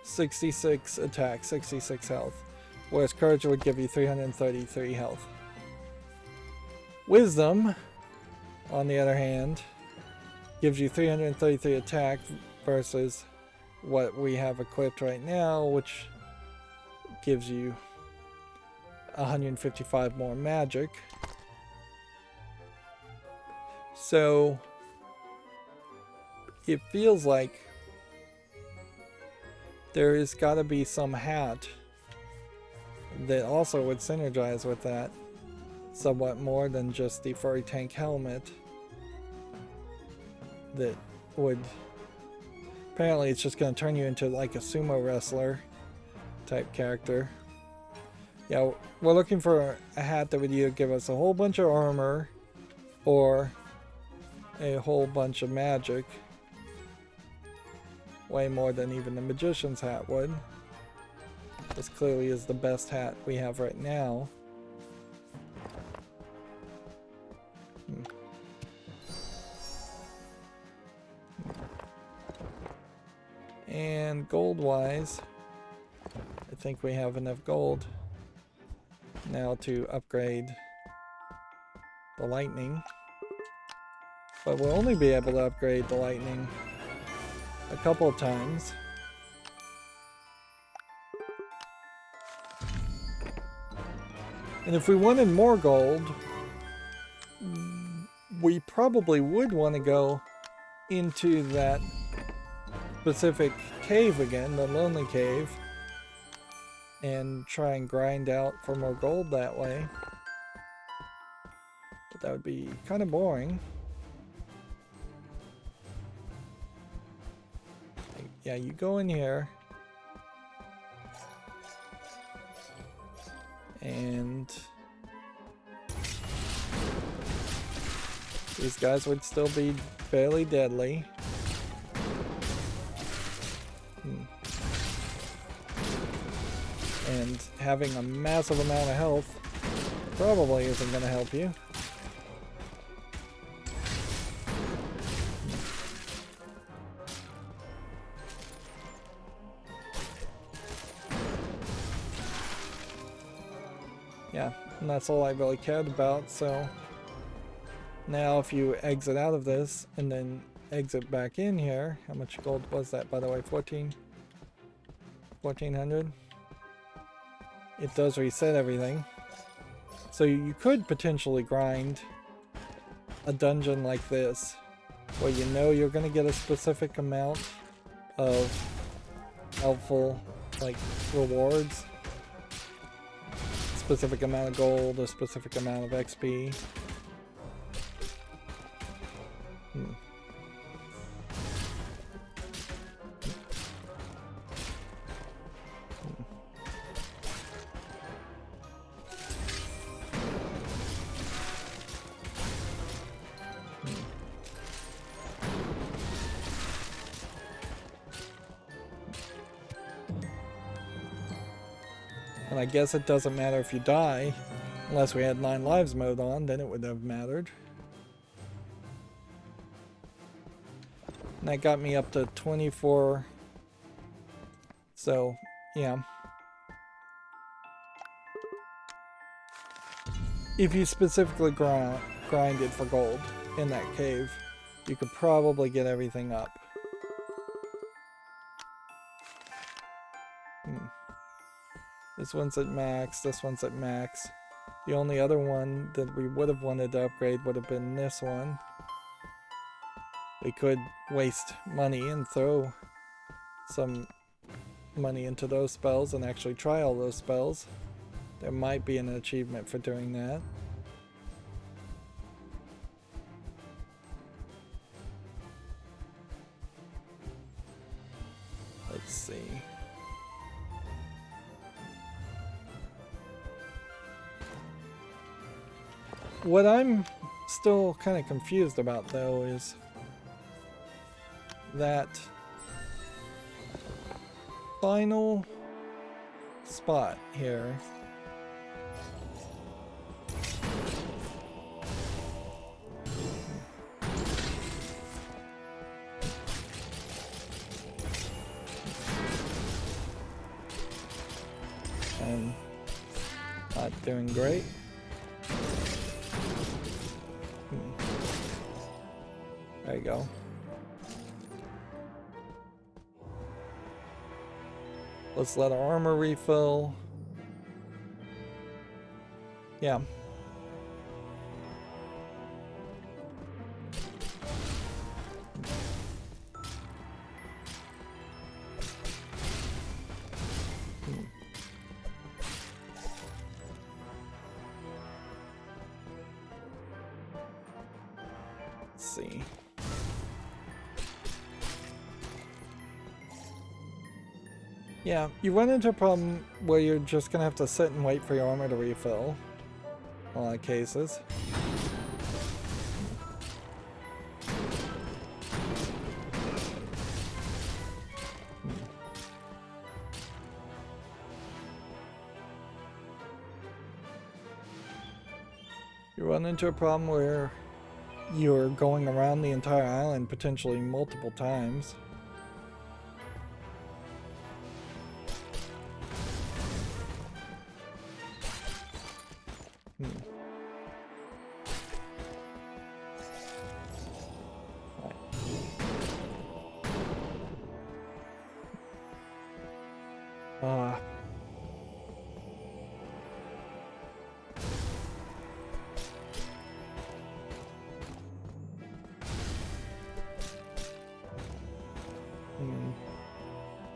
66 attack, 66 health. Whereas Courage would give you 333 health. Wisdom, on the other hand, gives you 333 attack versus what we have equipped right now, which gives you 155 more magic. So it feels like there has got to be some hat that also would synergize with that somewhat more than just the furry tank helmet that would... Apparently it's just going to turn you into like a sumo wrestler type character. Yeah, we're looking for a hat that would either give us a whole bunch of armor or a whole bunch of magic. Way more than even the magician's hat would. This clearly is the best hat we have right now. And gold-wise, I think we have enough gold now to upgrade the lightning. But we'll only be able to upgrade the lightning a couple of times. And if we wanted more gold, we probably would want to go into that specific cave again, the Lonely Cave, and try and grind out for more gold that way. But that would be kind of boring. Yeah, you go in here and these guys would still be fairly deadly. And having a massive amount of health probably isn't going to help you. Yeah, and that's all I really cared about, so now if you exit out of this and then exit back in here, how much gold was that, by the way? 1400? It does reset everything. So you could potentially grind a dungeon like this, where you know you're going to get a specific amount of helpful, like, rewards. Specific amount of gold, a specific amount of XP. And I guess it doesn't matter if you die, unless we had 9 lives mode on, then it would have mattered. And that got me up to 24. So, yeah. If you specifically grinded for gold in that cave, you could probably get everything up. This one's at max, this one's at max. The only other one that we would have wanted to upgrade would have been this one. We could waste money and throw some money into those spells and actually try all those spells. There might be an achievement for doing that. Let's see. What I'm still kind of confused about, though, is that final spot here. And not doing great. There you go. Let's let our armor refill. Yeah. Let's see. Yeah, you run into a problem where you're just gonna have to sit and wait for your armor to refill. In a lot of cases. You run into a problem where you're going around the entire island potentially multiple times.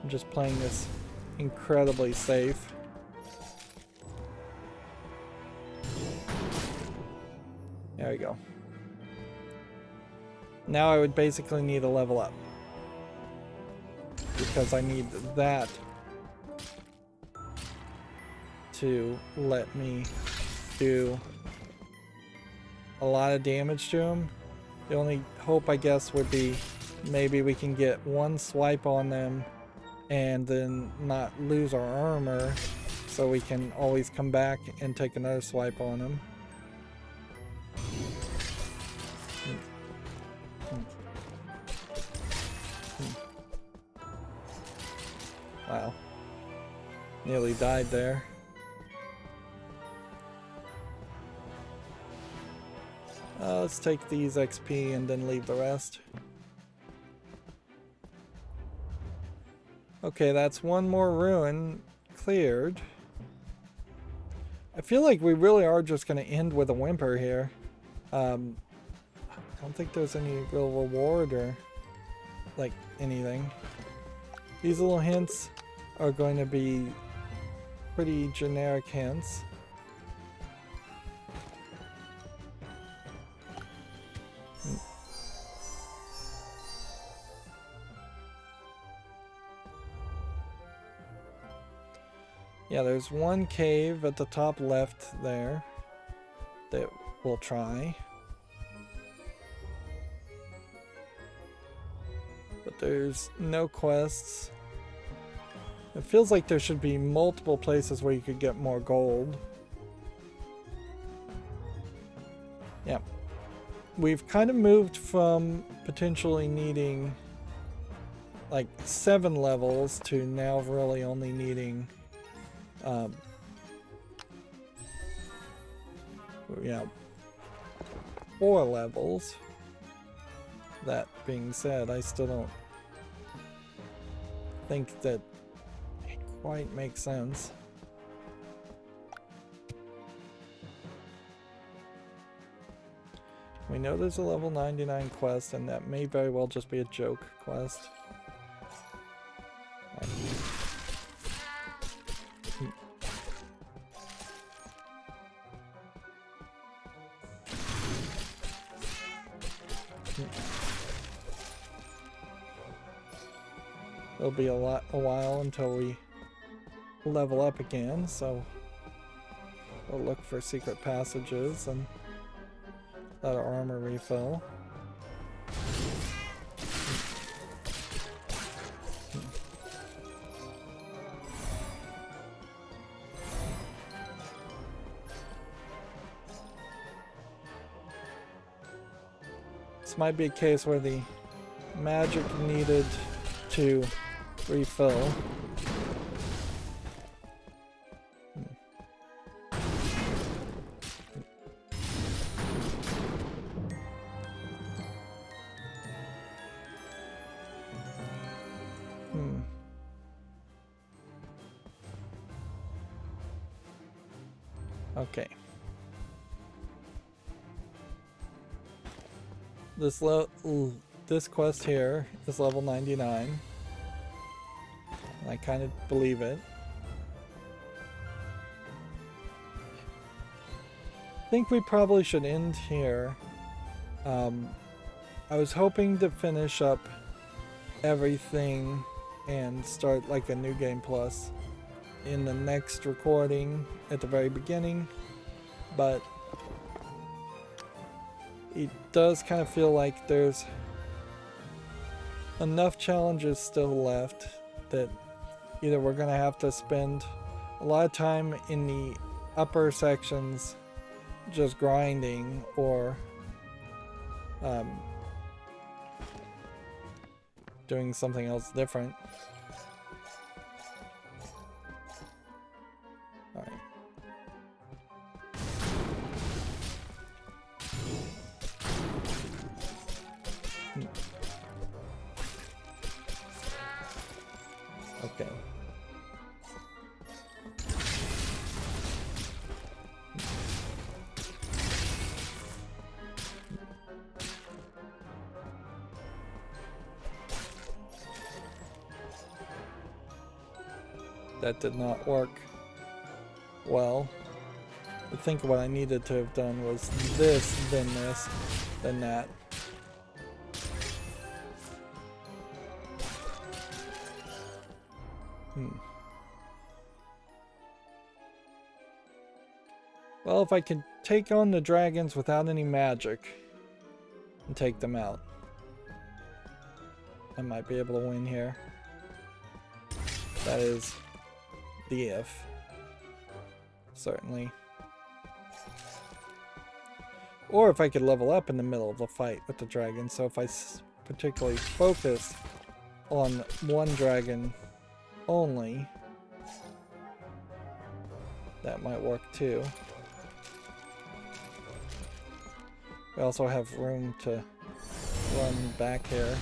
I'm just playing this incredibly safe. There we go. Now I would basically need a level up, because I need that to let me do a lot of damage to him. The only hope, I guess, would be maybe we can get one swipe on them and then not lose our armor, so we can always come back and take another swipe on them. Wow. Nearly died there. Let's take these XP and then leave the rest. Okay, that's one more ruin cleared. I feel like we really are just going to end with a whimper here. I don't think there's any real reward or like anything. These little hints are going to be pretty generic hints. Yeah, there's one cave at the top left there that we'll try. But there's no quests. It feels like there should be multiple places where you could get more gold. Yeah. We've kind of moved from potentially needing like 7 levels to now really only needing yeah, 4 levels. That being said, I still don't think that it quite makes sense. We know there's a level 99 quest, and that may very well just be a joke quest. Right. it'll be a while until we level up again, so we'll look for secret passages and let our armor refill. This might be a case where the magic needed to refill. Okay. This quest here is level 99. I kind of believe it. I think we probably should end here. I was hoping to finish up everything and start like a new game plus in the next recording at the very beginning, but it does kind of feel like there's enough challenges still left that either we're going to have to spend a lot of time in the upper sections just grinding, or doing something else different. Alright. Okay. That did not work well. I think what I needed to have done was this, then that. Well, if I could take on the dragons without any magic and take them out, I might be able to win here. That is the if. Certainly. Or if I could level up in the middle of the fight with the dragon. So if I particularly focus on one dragon only, that might work too. We also have room to run back here.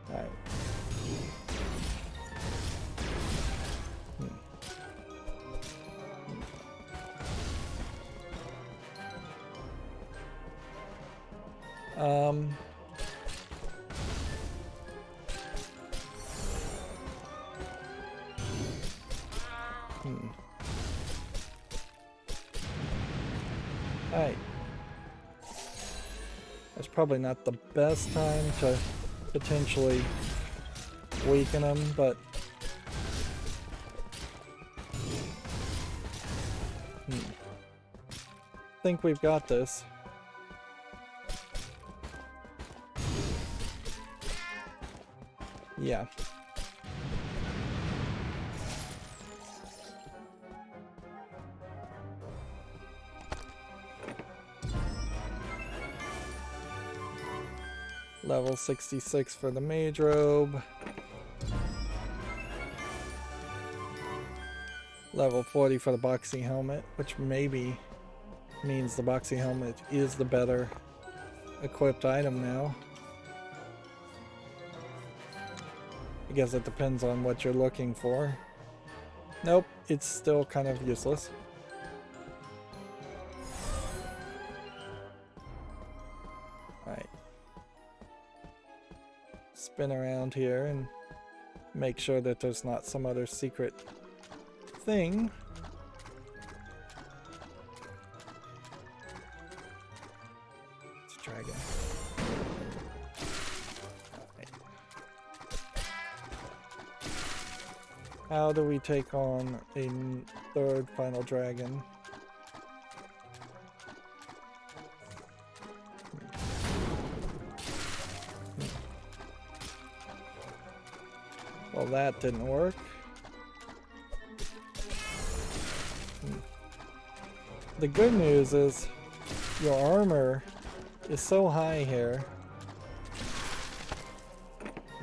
Alright. Alright. That's probably not the best time to potentially weaken them, but I think we've got this. Yeah. Level 66 for the mage robe. Level 40 for the boxy helmet, which maybe means the boxy helmet is the better equipped item now. I guess it depends on what you're looking for. Nope, it's still kind of useless. Alright. Spin around here and make sure that there's not some other secret thing. Let's dragon. Right. How do we take on a third final dragon? Well, that didn't work. The good news is your armor is so high here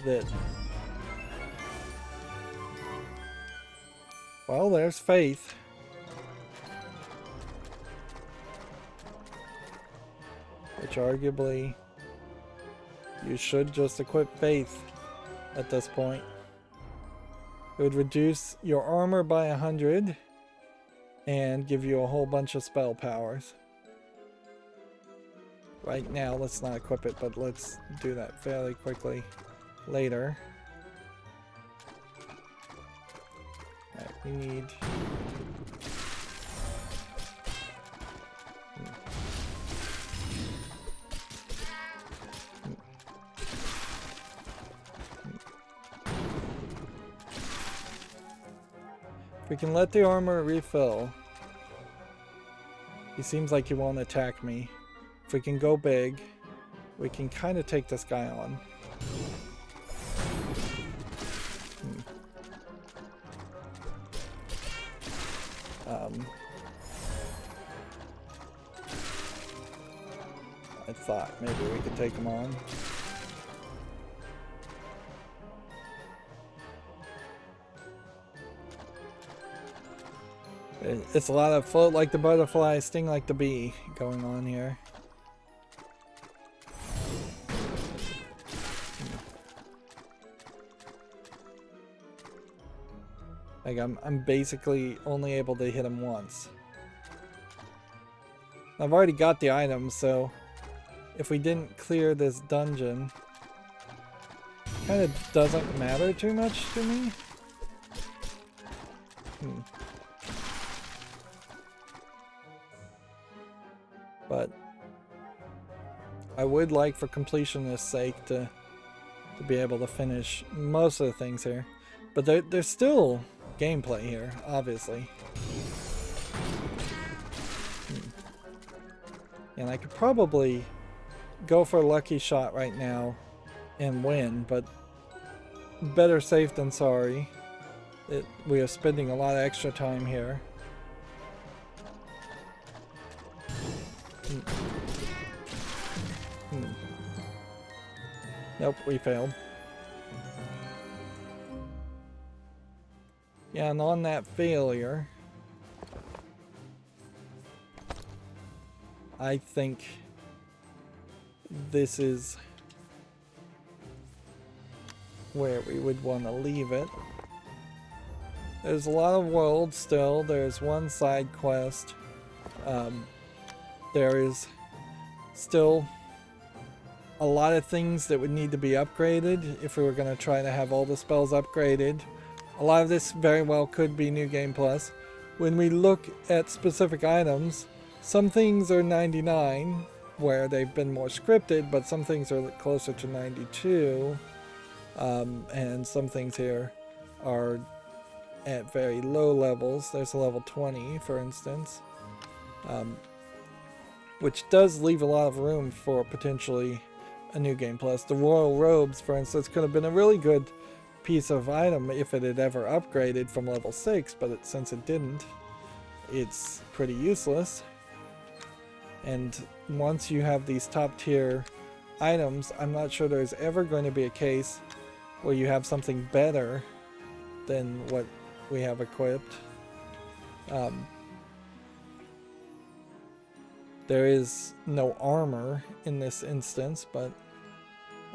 that, well, there's faith. Which arguably you should just equip faith at this point. It would reduce your armor by 100 and give you a whole bunch of spell powers. Right now, let's not equip it, but let's do that fairly quickly later. Alright, we need... If we can let the armor refill. He seems like he won't attack me. If we can go big, we can kind of take this guy on. I thought maybe we could take him on. It's a lot of float like the butterfly, sting like the bee going on here. Like I'm basically only able to hit him once. I've already got the items, so if we didn't clear this dungeon, it kind of doesn't matter too much to me. But I would like, for completionist's sake, to be able to finish most of the things here. But there's still gameplay here, obviously. And I could probably go for a lucky shot right now and win, but better safe than sorry. We are spending a lot of extra time here. Nope, we failed. Yeah, and on that failure, I think this is where we would want to leave it. There's a lot of world still. There's one side quest. There is still a lot of things that would need to be upgraded if we were going to try to have all the spells upgraded. A lot of this very well could be New Game Plus. When we look at specific items, some things are 99, where they've been more scripted, but some things are closer to 92. And some things here are at very low levels. There's a level 20, for instance. Which does leave a lot of room for potentially a New Game Plus. The Royal Robes, for instance, could have been a really good piece of item if it had ever upgraded from level 6, but since it didn't, it's pretty useless. And once you have these top tier items, I'm not sure there's ever going to be a case where you have something better than what we have equipped. There is no armor in this instance, but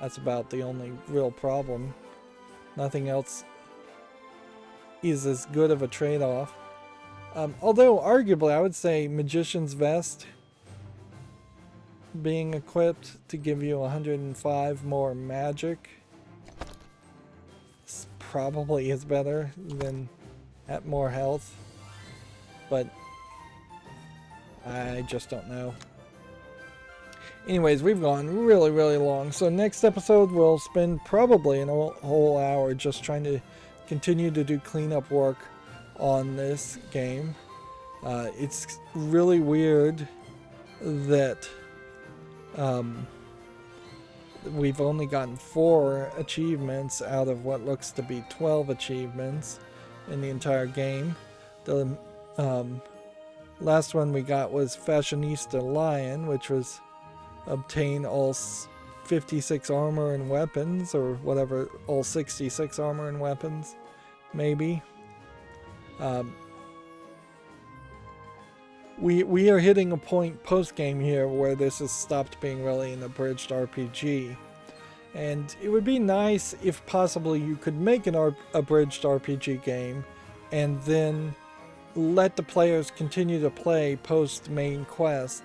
that's about the only real problem. Nothing else is as good of a trade-off. Although, arguably, I would say Magician's Vest being equipped to give you 105 more magic probably is better than at more health. But I just don't know. Anyways, we've gone really, really long. So next episode, we'll spend probably an whole hour just trying to continue to do cleanup work on this game. It's really weird that we've only gotten 4 achievements out of what looks to be 12 achievements in the entire game. The last one we got was Fashionista Lion, which was obtain all 56 armor and weapons, or whatever, all 66 armor and weapons, maybe. We are hitting a point post-game here where this has stopped being really an abridged RPG. And it would be nice if possibly you could make an abridged RPG game and then let the players continue to play post-main quest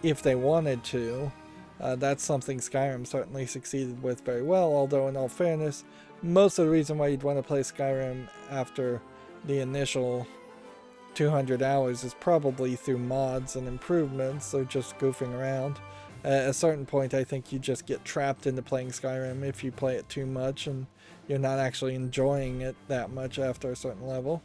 if they wanted to. That's something Skyrim certainly succeeded with very well, although in all fairness, most of the reason why you'd want to play Skyrim after the initial 200 hours is probably through mods and improvements, or just goofing around. At a certain point, I think you just get trapped into playing Skyrim if you play it too much and you're not actually enjoying it that much after a certain level.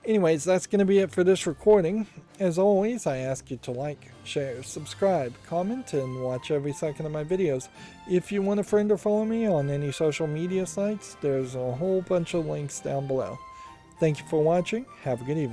Anyways, that's going to be it for this recording. As always, I ask you to like, share, subscribe, comment, and watch every second of my videos. If you want a friend or follow me on any social media sites, there's a whole bunch of links down below. Thank you for watching. Have a good evening.